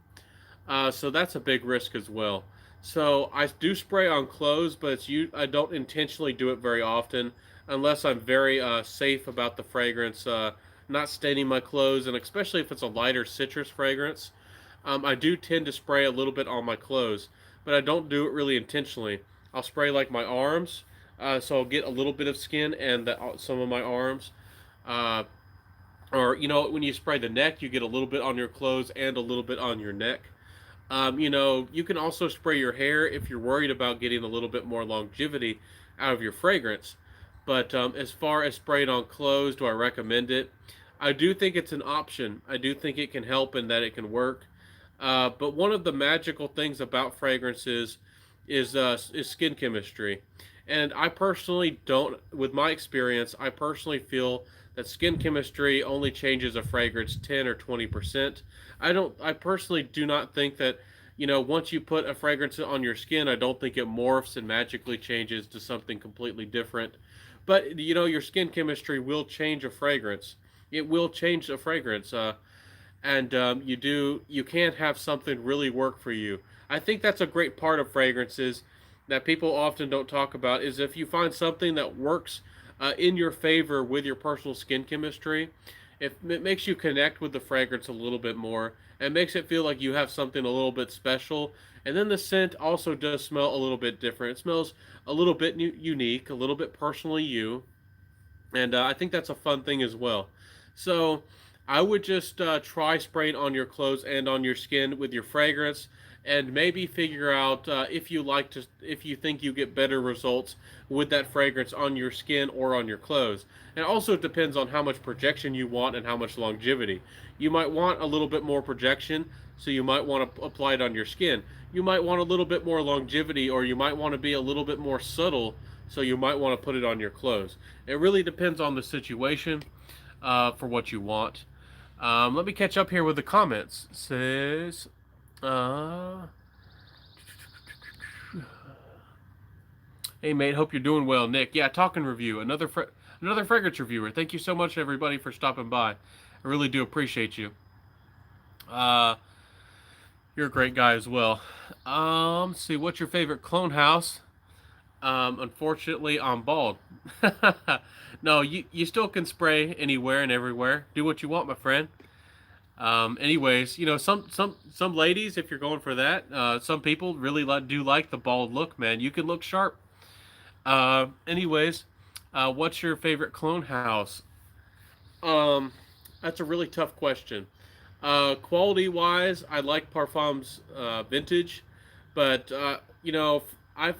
So that's a big risk as well. So I do spray on clothes, but I don't intentionally do it very often unless I'm very safe about the fragrance not staining my clothes, and especially if it's a lighter citrus fragrance. I do tend to spray a little bit on my clothes, but I don't do it really intentionally. I'll spray like my arms, so I'll get a little bit of skin and some of my arms. Uh, or when you spray the neck, you get a little bit on your clothes and a little bit on your neck. You can also spray your hair if you're worried about getting a little bit more longevity out of your fragrance. But as far as spraying on clothes, do I recommend it? I do think it's an option. I do think it can help and that it can work. But one of the magical things about fragrances is skin chemistry. And I personally don't, with my experience, I personally feel that skin chemistry only changes a fragrance 10 or 20%. I personally do not think that, once you put a fragrance on your skin, I don't think it morphs and magically changes to something completely different. But, your skin chemistry will change a fragrance. It will change a fragrance. And you can't have something really work for you. I think that's a great part of fragrances that people often don't talk about is if you find something that works in your favor with your personal skin chemistry, it makes you connect with the fragrance a little bit more and makes it feel like you have something a little bit special. And then the scent also does smell a little bit different. It smells a little bit unique, a little bit personally you, and I think that's a fun thing as well. So I would just try spraying on your clothes and on your skin with your fragrance, and maybe figure out if you think you get better results with that fragrance on your skin or on your clothes. And also it depends on how much projection you want and how much longevity. You might want a little bit more projection, so you might want to apply it on your skin. You might want a little bit more longevity, or you might want to be a little bit more subtle, so you might want to put it on your clothes. It really depends on the situation for what you want. Let me catch up here with the comments. It says, uh, "Hey mate, hope you're doing well, Nick. Yeah, talking review, another fragrance reviewer. Thank you so much, everybody, for stopping by. I really do appreciate you. Uh, you're a great guy as well. Let's see, what's your favorite clone house? Unfortunately, I'm bald. No, you still can spray anywhere and everywhere. Do what you want, my friend. Anyways, some ladies, if you're going for that, some people really do like the bald look, man. You can look sharp. Anyways, what's your favorite clone house? Um, that's a really tough question. Quality wise, I like Parfum's vintage, but I've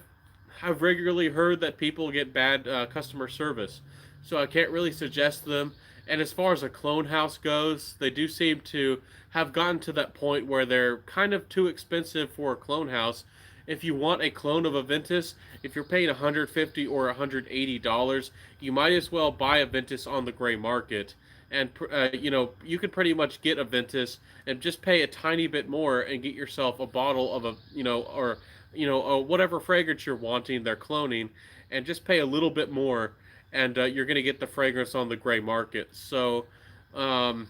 I've regularly heard that people get bad customer service, so I can't really suggest them. And as far as a clone house goes, they do seem to have gotten to that point where they're kind of too expensive for a clone house. If you want a clone of a Ventus, if you're paying $150 or $180, you might as well buy a Ventus on the gray market. And you could pretty much get a Ventus and just pay a tiny bit more and get yourself a bottle of whatever fragrance you're wanting, they're cloning, and just pay a little bit more, and you're going to get the fragrance on the gray market. So um,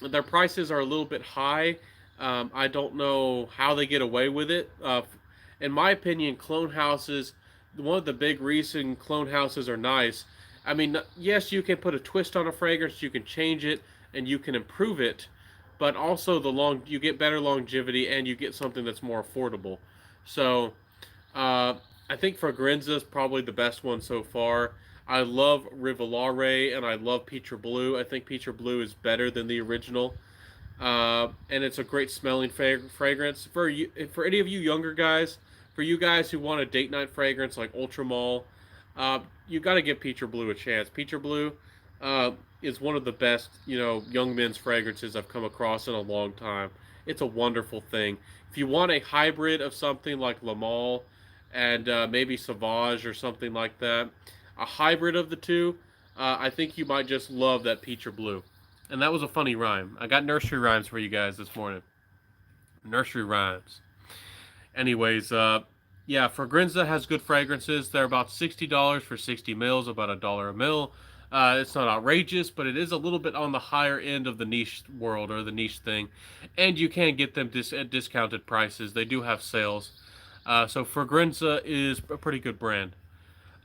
their prices are a little bit high, I don't know how they get away with it. In my opinion, clone houses, one of the big reason clone houses are nice. I mean, yes, you can put a twist on a fragrance, you can change it, and you can improve it, but also you get better longevity and you get something that's more affordable. So uh, I think Fragranza is probably the best one so far. I love Rivellare and I love Peach Blue. I think Peach Blue is better than the original, and it's a great smelling fragrance for you. For any of you younger guys, for you guys who want a date night fragrance like Ultramall, you got to give Peach Blue a chance. Peach Blue uh, is one of the best, young men's fragrances I've come across in a long time. It's a wonderful thing. If you want a hybrid of something like Le Male and maybe Sauvage or something like that, a hybrid of the two, I think you might just love that Peach Blue. And that was a funny rhyme. I got nursery rhymes for you guys this morning. Nursery rhymes. Anyways, yeah, Fragranza has good fragrances. They're about $60 for 60 mils, about $1 a mil. It's not outrageous, but it is a little bit on the higher end of the niche world or the niche thing. And you can get them at discounted prices. They do have sales. So Fragranza is a pretty good brand.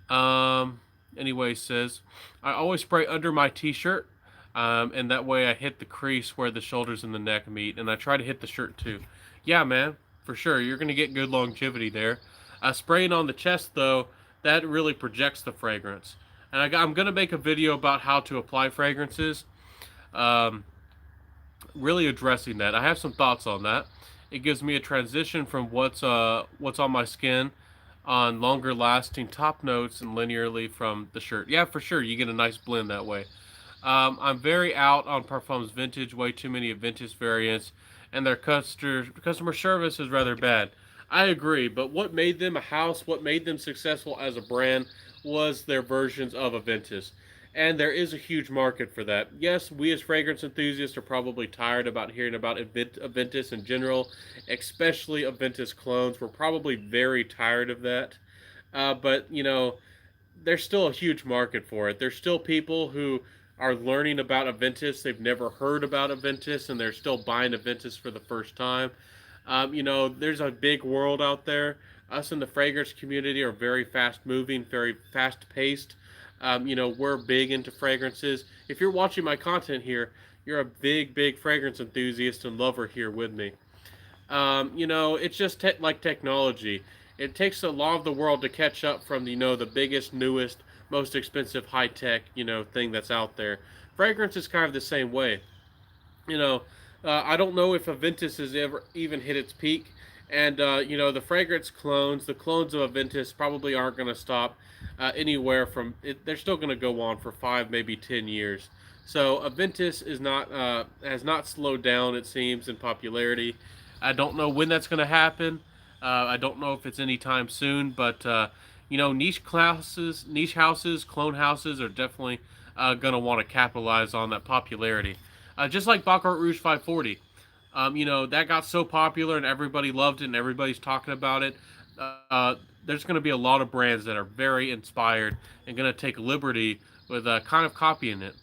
Um, anyway, says, I always spray under my t-shirt, and that way I hit the crease where the shoulders and the neck meet, and I try to hit the shirt too. Yeah, man, for sure. You're going to get good longevity there. Spraying on the chest, though, that really projects the fragrance. And I'm going to make a video about how to apply fragrances, um, really addressing that. I have some thoughts on that. It gives me a transition from what's on my skin on longer lasting top notes and linearly from the shirt. Yeah, for sure. You get a nice blend that way. I'm very out on Parfums Vintage, way too many vintage variants, and their customer service is rather bad. I agree, but what made them a house, what made them successful as a brand, was their versions of Aventus. And there is a huge market for that. Yes, we as fragrance enthusiasts are probably tired about hearing about Aventus in general, especially Aventus clones. We're probably very tired of that. But, there's still a huge market for it. There's still people who are learning about Aventus. They've never heard about Aventus, and they're still buying Aventus for the first time. There's a big world out there. Us in the fragrance community are very fast moving, very fast paced. We're big into fragrances. If you're watching my content here, you're a big fragrance enthusiast and lover here with me. It's just like technology. It takes a lot of the world to catch up from, the biggest, newest, most expensive high tech, thing that's out there. Fragrance is kind of the same way. You know, I don't know if Aventus has ever even hit its peak. And, the fragrance clones, the clones of Aventus probably aren't going to stop anywhere from it. They're still going to go on for 5, maybe 10 years. So Aventus is not has not slowed down, it seems, in popularity. I don't know when that's going to happen. I don't know if it's anytime soon, but niche houses, clone houses are definitely going to want to capitalize on that popularity. Just like Baccarat Rouge 540. That got so popular and everybody loved it and everybody's talking about it. There's going to be a lot of brands that are very inspired and going to take liberty with kind of copying it.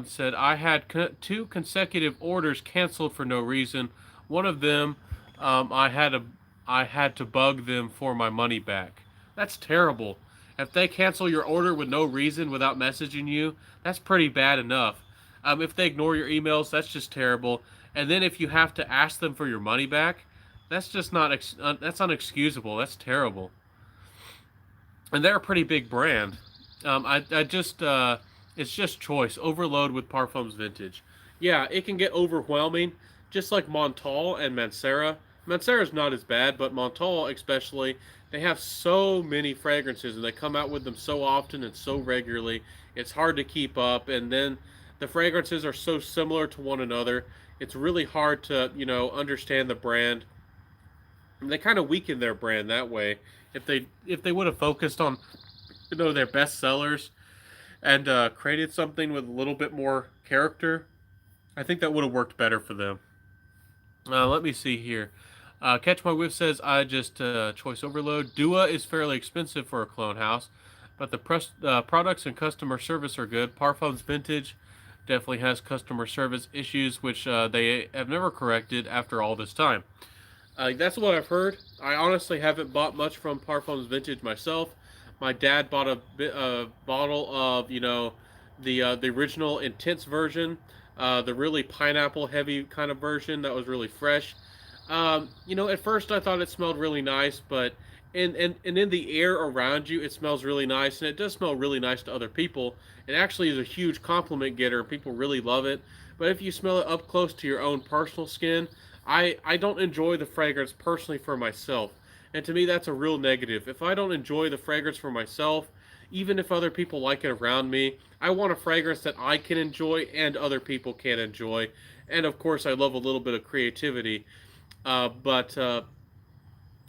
Said, I had 2 consecutive orders canceled for no reason. One of them, I had to bug them for my money back. That's terrible. If they cancel your order with no reason without messaging you, that's pretty bad enough. If they ignore your emails, that's just terrible. And then if you have to ask them for your money back, that's just that's unexcusable. That's terrible. And they're a pretty big brand. I just it's just choice overload with Parfums Vintage. Yeah, it can get overwhelming, just like Montal and Mancera. Mancera's not as bad, but Montal especially, they have so many fragrances and they come out with them so often and so regularly. It's hard to keep up, and then the fragrances are so similar to one another. It's really hard to, understand the brand. And they kind of weaken their brand that way. If they would have focused on, their best sellers and created something with a little bit more character, I think that would have worked better for them. Let me see here. Catch My Whiff says, I just choice overload. Dua is fairly expensive for a clone house, but the products and customer service are good. Parfums Vintage, Definitely has customer service issues, which they have never corrected after all this time. That's what I've heard. I honestly haven't bought much from Parfums Vintage myself. My dad bought a bottle of the original intense version, the really pineapple heavy kind of version that was really fresh. At first I thought it smelled really nice, but and in the air around you, it smells really nice, and it does smell really nice to other people. It actually is a huge compliment getter, and people really love it. But if you smell it up close to your own personal skin, I don't enjoy the fragrance personally for myself. And to me, that's a real negative. If I don't enjoy the fragrance for myself, even if other people like it around me, I want a fragrance that I can enjoy and other people can enjoy. And of course, I love a little bit of creativity. But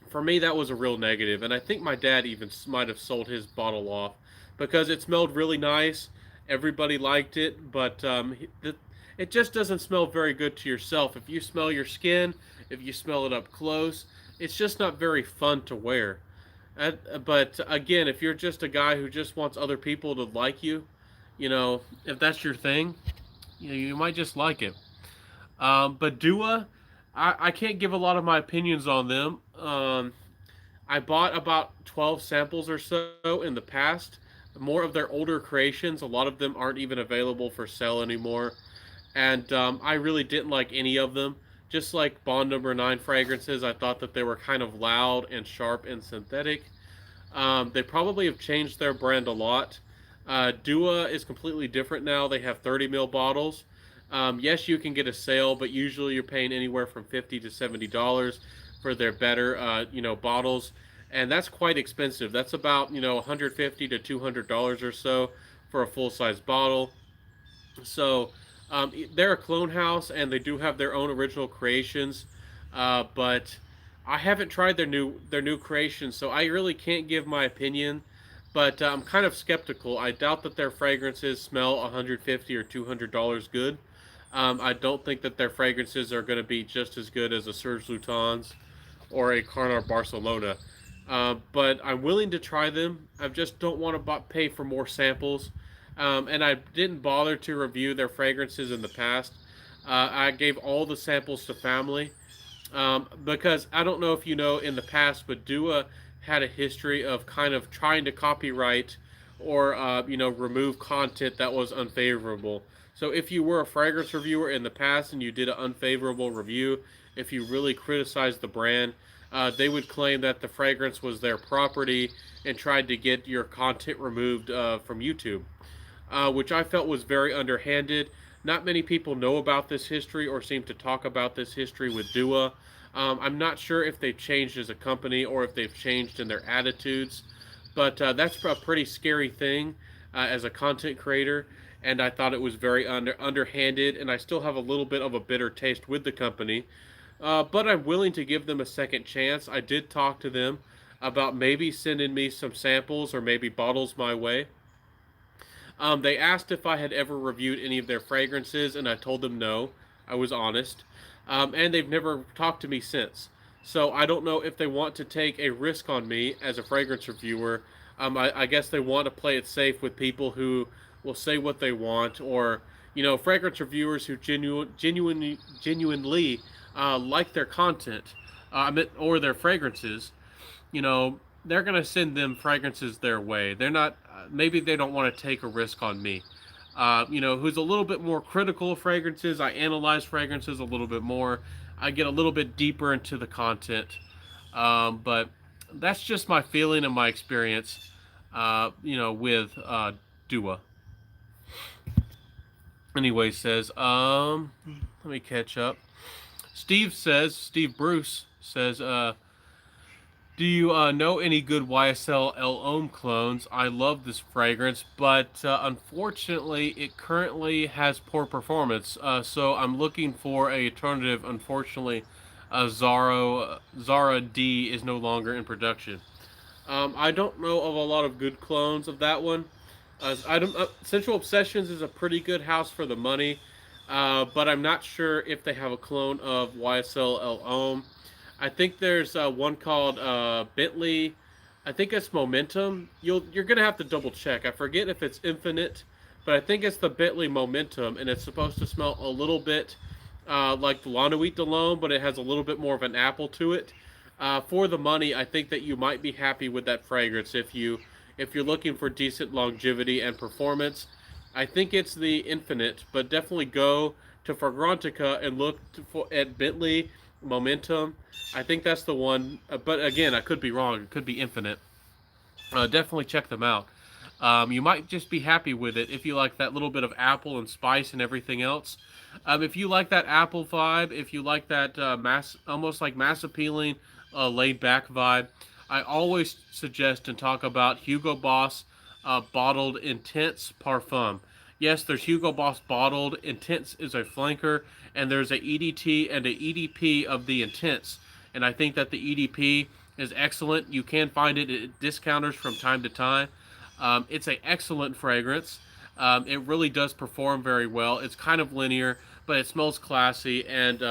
for me, that was a real negative. And I think my dad even might have sold his bottle off because it smelled really nice. Everybody liked it, but it just doesn't smell very good to yourself. If you smell your skin, if you smell it up close, it's just not very fun to wear. But again, if you're just a guy who just wants other people to like you, if that's your thing, you might just like it. But Dua, I can't give a lot of my opinions on them. I bought about 12 samples or so in the past. More of their older creations. A lot of them aren't even available for sale anymore. And I really didn't like any of them. Just like Bond Number 9 fragrances, I thought that they were kind of loud and sharp and synthetic. They probably have changed their brand a lot. Dua is completely different now. They have 30 ml bottles. Yes, you can get a sale, but usually you're paying anywhere from $50 to $70 for their better, bottles, and that's quite expensive. That's about $150 to $200 or so for a full size bottle. So they're a clone house, and they do have their own original creations, but I haven't tried their new creations, so I really can't give my opinion. But I'm kind of skeptical. I doubt that their fragrances smell $150 or $200 good. I don't think that their fragrances are going to be just as good as a Serge Lutens or a Carnar Barcelona. But I'm willing to try them. I just don't want to pay for more samples. And I didn't bother to review their fragrances in the past. I gave all the samples to family because I don't know if you know in the past, but Dua had a history of kind of trying to copyright or remove content that was unfavorable. So if you were a fragrance reviewer in the past and you did an unfavorable review, if you really criticized the brand, they would claim that the fragrance was their property and tried to get your content removed from YouTube, which I felt was very underhanded. Not many people know about this history or seem to talk about this history with Dua. I'm not sure if they've changed as a company or if they've changed in their attitudes, but that's a pretty scary thing as a content creator. And I thought it was very underhanded, and I still have a little bit of a bitter taste with the company. But I'm willing to give them a second chance. I did talk to them about maybe sending me some samples or maybe bottles my way. They asked if I had ever reviewed any of their fragrances, and I told them no. I was honest. And they've never talked to me since. So I don't know if they want to take a risk on me as a fragrance reviewer. I guess they want to play it safe with people who will say what they want, or fragrance reviewers who genuinely like their content, or their fragrances. They're gonna send them fragrances their way. They're not. Maybe they don't want to take a risk on me. Who's a little bit more critical of fragrances. I analyze fragrances a little bit more. I get a little bit deeper into the content. But that's just my feeling and my experience, with Dua. Anyway, says, let me catch up. Steve Bruce says, do you know any good YSL El Homme clones? I love this fragrance, but unfortunately, it currently has poor performance. So I'm looking for a alternative. Unfortunately, Zara D is no longer in production. I don't know of a lot of good clones of that one. Sensual Obsessions is a pretty good house for the money, but I'm not sure if they have a clone of YSL El Homme. I think there's one called Bentley. I think it's Momentum. You're gonna have to double check. I forget if it's Infinite, but I think it's the Bentley Momentum, and it's supposed to smell a little bit like the La Nuit de L'Homme, but it has a little bit more of an apple to it. For the money, I think that you might be happy with that fragrance if you're looking for decent longevity and performance. I think it's the Infinite, but definitely go to Fragrantica and look at Bentley Momentum. I think that's the one, but again, I could be wrong. It could be Infinite. Definitely check them out. You might just be happy with it if you like that little bit of apple and spice and everything else. If you like that apple vibe, if you like that almost like mass appealing, laid back vibe, I always suggest and talk about Hugo Boss bottled Intense Parfum. Yes, there's Hugo Boss bottled. Intense is a flanker, and there's a EDT and a EDP of the Intense. And I think that the EDP is excellent. You can find it at discounters from time to time. It's an excellent fragrance. It really does perform very well. It's kind of linear, but it smells classy, and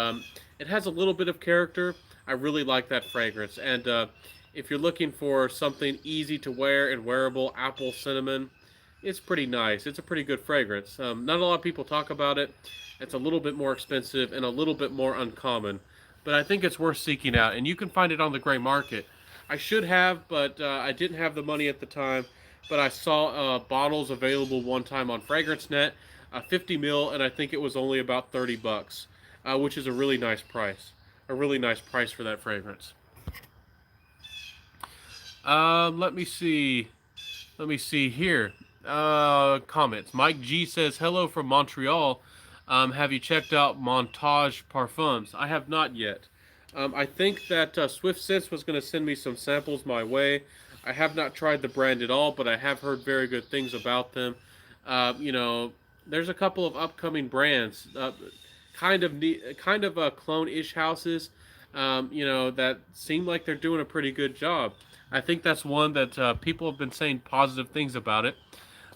it has a little bit of character. I really like that fragrance. And if you're looking for something easy to wear and wearable, apple cinnamon, it's pretty nice. It's a pretty good fragrance. Not a lot of people talk about it. It's a little bit more expensive and a little bit more uncommon, but I think it's worth seeking out, and you can find it on the gray market. I should have, but I didn't have the money at the time. But I saw bottles available one time on FragranceNet, 50 mil, and I think it was only about $30, which is a really nice price. A really nice price for that fragrance. Let me see. Let me see here. Comments. Mike G says, hello from Montreal. Have you checked out Montage Parfums? I have not yet. I think that Swift Sense was going to send me some samples my way. I have not tried the brand at all, but I have heard very good things about them. You know, there's a couple of upcoming brands, kind of clone-ish houses, you know, that seem like they're doing a pretty good job. I think that's one that people have been saying positive things about it,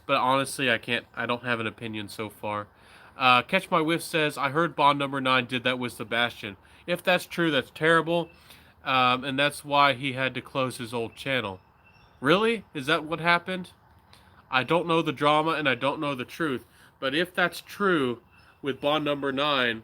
but honestly, I don't have an opinion so far. Catch My Whiff says, I heard Bond Number 9 did that with Sebastian. If that's true, that's terrible, and that's why he had to close his old channel. Really? Is that what happened? I don't know the drama and I don't know the truth. But if that's true with Bond Number 9,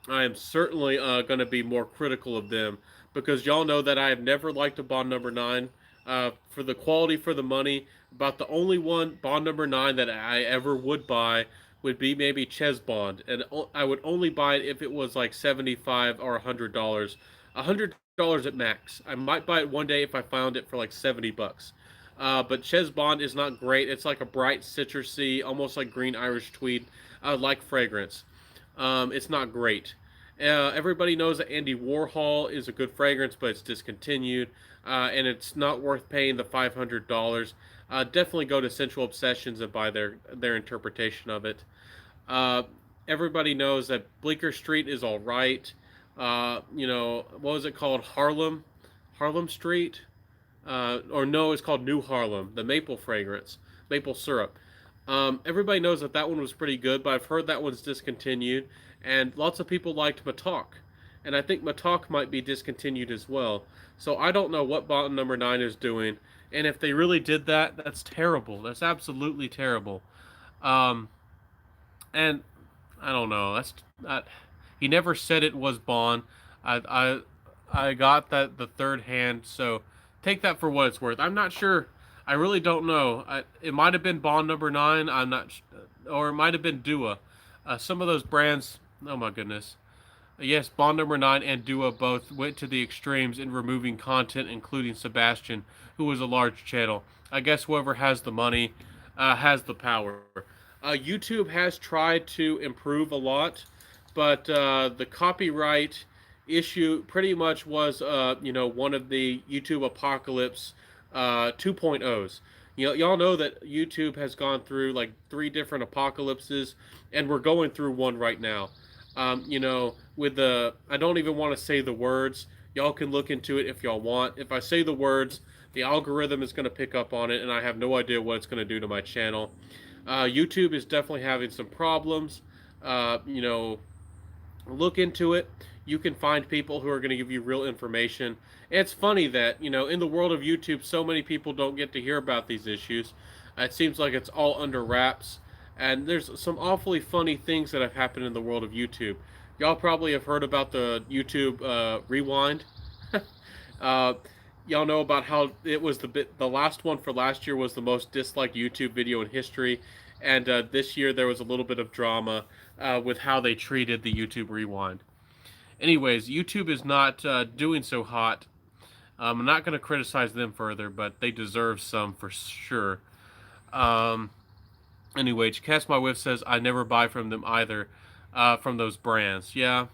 I am certainly going to be more critical of them. Because y'all know that I have never liked a Bond Number 9. For the quality, for the money, about the only one, Bond Number 9, that I ever would buy would be maybe Ches Bond. And I would only buy it if it was like $75 or $100. $100 at max. I might buy it one day if I found it for like $70. But Ches Bond is not great. It's like a bright citrusy, almost like green Irish tweed, like fragrance. It's not great. Everybody knows that Andy Warhol is a good fragrance, but it's discontinued, and it's not worth paying the $500. Definitely go to Sensual Obsessions and buy their interpretation of it. Everybody knows that Bleecker Street is all right. You know, what was it called? Harlem Street, or no, it's called New Harlem. The maple fragrance, maple syrup. Everybody knows that one was pretty good, but I've heard that one's discontinued, and lots of people liked Matok, and I think Matok might be discontinued as well. So I don't know what Bond Number 9 is doing, and if they really did that, that's terrible. That's absolutely terrible. And I don't know. That's that. He never said it was Bond. I got that the third hand, so take that for what it's worth. I'm not sure. I really don't know. It might have been Bond Number 9. I'm not, or it might have been Dua. Some of those brands. Oh my goodness. Yes, Bond Number 9 and Dua both went to the extremes in removing content, including Sebastian, who was a large channel. I guess whoever has the money has the power. YouTube has tried to improve a lot, but the copyright issue pretty much was, you know, one of the YouTube apocalypse 2.0s. You know, y'all know that YouTube has gone through like 3 different apocalypses, and we're going through one right now. You know, with I don't even want to say the words. Y'all can look into it if y'all want. If I say the words, the algorithm is going to pick up on it, and I have no idea what it's going to do to my channel. YouTube is definitely having some problems. You know, look into it. You can find people who are going to give you real information. And it's funny that, you know, in the world of YouTube, so many people don't get to hear about these issues. It seems like it's all under wraps. And there's some awfully funny things that have happened in the world of YouTube. Y'all probably have heard about the YouTube Rewind. uh, y'all know about how it was the last one for last year was the most disliked YouTube video in history, and this year there was a little bit of drama with how they treated the YouTube Rewind. Anyways, YouTube is not doing so hot. I'm not going to criticize them further, but they deserve some for sure. Um, anyway, Cast My Whiff says I never buy from them either, from those brands. Yeah,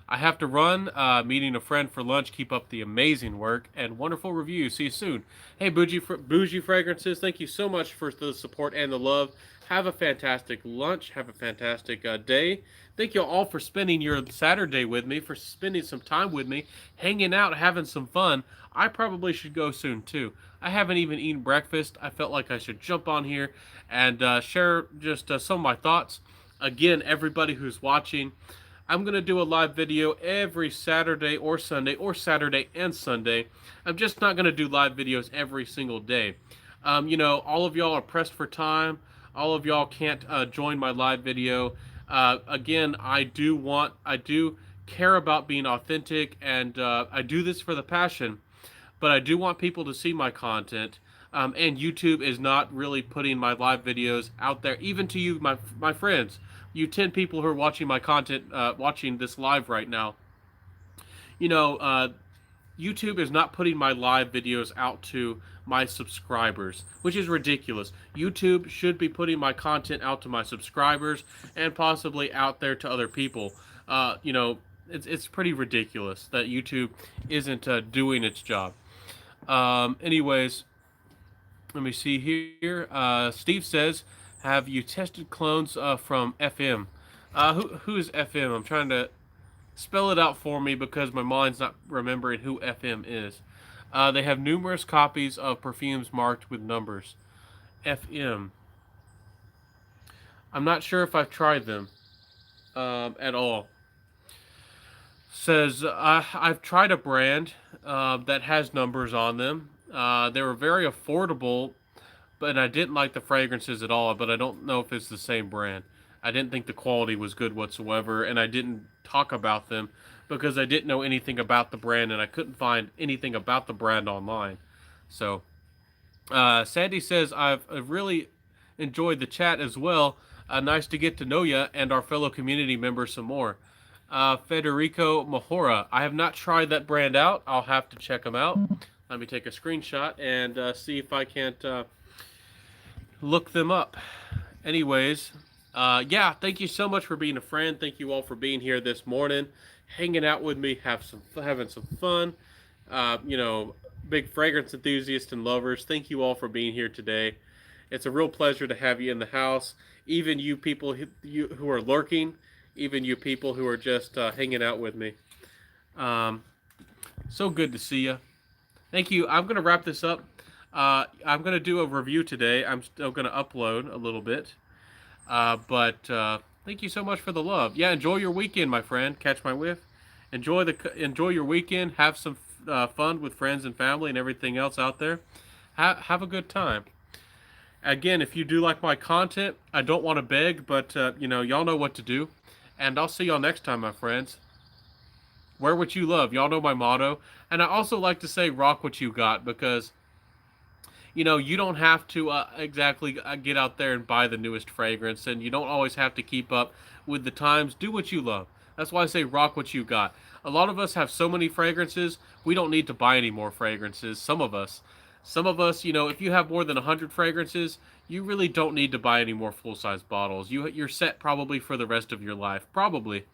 I have to run. Meeting a friend for lunch. Keep up the amazing work and wonderful reviews. See you soon. Hey, Bougie Fragrances, thank you so much for the support and the love. Have a fantastic lunch. Have a fantastic day. Thank you all for spending your Saturday with me, for spending some time with me, hanging out, having some fun. I probably should go soon too. I haven't even eaten breakfast. I felt like I should jump on here and share just some of my thoughts. Again, everybody who's watching, I'm going to do a live video every Saturday or Sunday, or Saturday and Sunday. I'm just not going to do live videos every single day. All of y'all are pressed for time. All of y'all can't join my live video. Again, I do care about being authentic, and I do this for the passion, but I do want people to see my content. And YouTube is not really putting my live videos out there, even to you, my friends, you 10 people who are watching my content, watching this live right now. You know, YouTube is not putting my live videos out to my subscribers, which is ridiculous. YouTube should be putting my content out to my subscribers and possibly out there to other people. It's pretty ridiculous that YouTube isn't doing its job. Anyways, let me see here. Steve says, have you tested clones from FM? Who is FM? I'm trying to spell it out for me because my mind's not remembering who FM is. They have numerous copies of perfumes marked with numbers. FM. I'm not sure if I've tried them at all. Says, I've tried a brand that has numbers on them. They were very affordable, but I didn't like the fragrances at all, but I don't know if it's the same brand. I didn't think the quality was good whatsoever, and I didn't talk about them because I didn't know anything about the brand, and I couldn't find anything about the brand online. So, Sandy says, I've really enjoyed the chat as well. Nice to get to know you and our fellow community members some more. Federico Mahora, I have not tried that brand out. I'll have to check them out. Let me take a screenshot and see if I can't look them up. Anyways, yeah, thank you so much for being a friend. Thank you all for being here this morning, hanging out with me, having some fun. Big fragrance enthusiasts and lovers, thank you all for being here today. It's a real pleasure to have you in the house. Even you people who are lurking, even you people who are just hanging out with me. So good to see you. Thank you. I'm going to wrap this up. I'm going to do a review today. I'm still going to upload a little bit. But thank you so much for the love. Yeah, enjoy your weekend, my friend. Catch my whiff. Enjoy your weekend. Have some fun with friends and family and everything else out there. Have a good time. Again, if you do like my content, I don't want to beg, but y'all know what to do. And I'll see y'all next time, my friends. Wear what you love. Y'all know my motto. And I also like to say rock what you got, because you don't have to exactly get out there and buy the newest fragrance, and you don't always have to keep up with the times. Do what you love. That's why I say rock what you got. A lot of us have so many fragrances, we don't need to buy any more fragrances. Some of us, if you have more than 100 fragrances, you really don't need to buy any more full-size bottles. You're set probably for the rest of your life. Probably.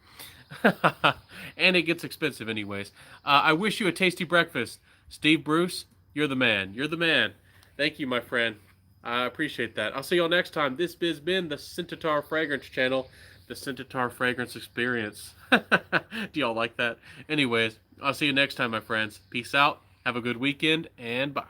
And it gets expensive anyways. I wish you a tasty breakfast. Steve Bruce, you're the man. You're the man. Thank you, my friend. I appreciate that. I'll see y'all next time. This has been the Scentatar Fragrance Channel, the Scentatar Fragrance Experience. Do y'all like that? Anyways, I'll see you next time, my friends. Peace out. Have a good weekend, and bye.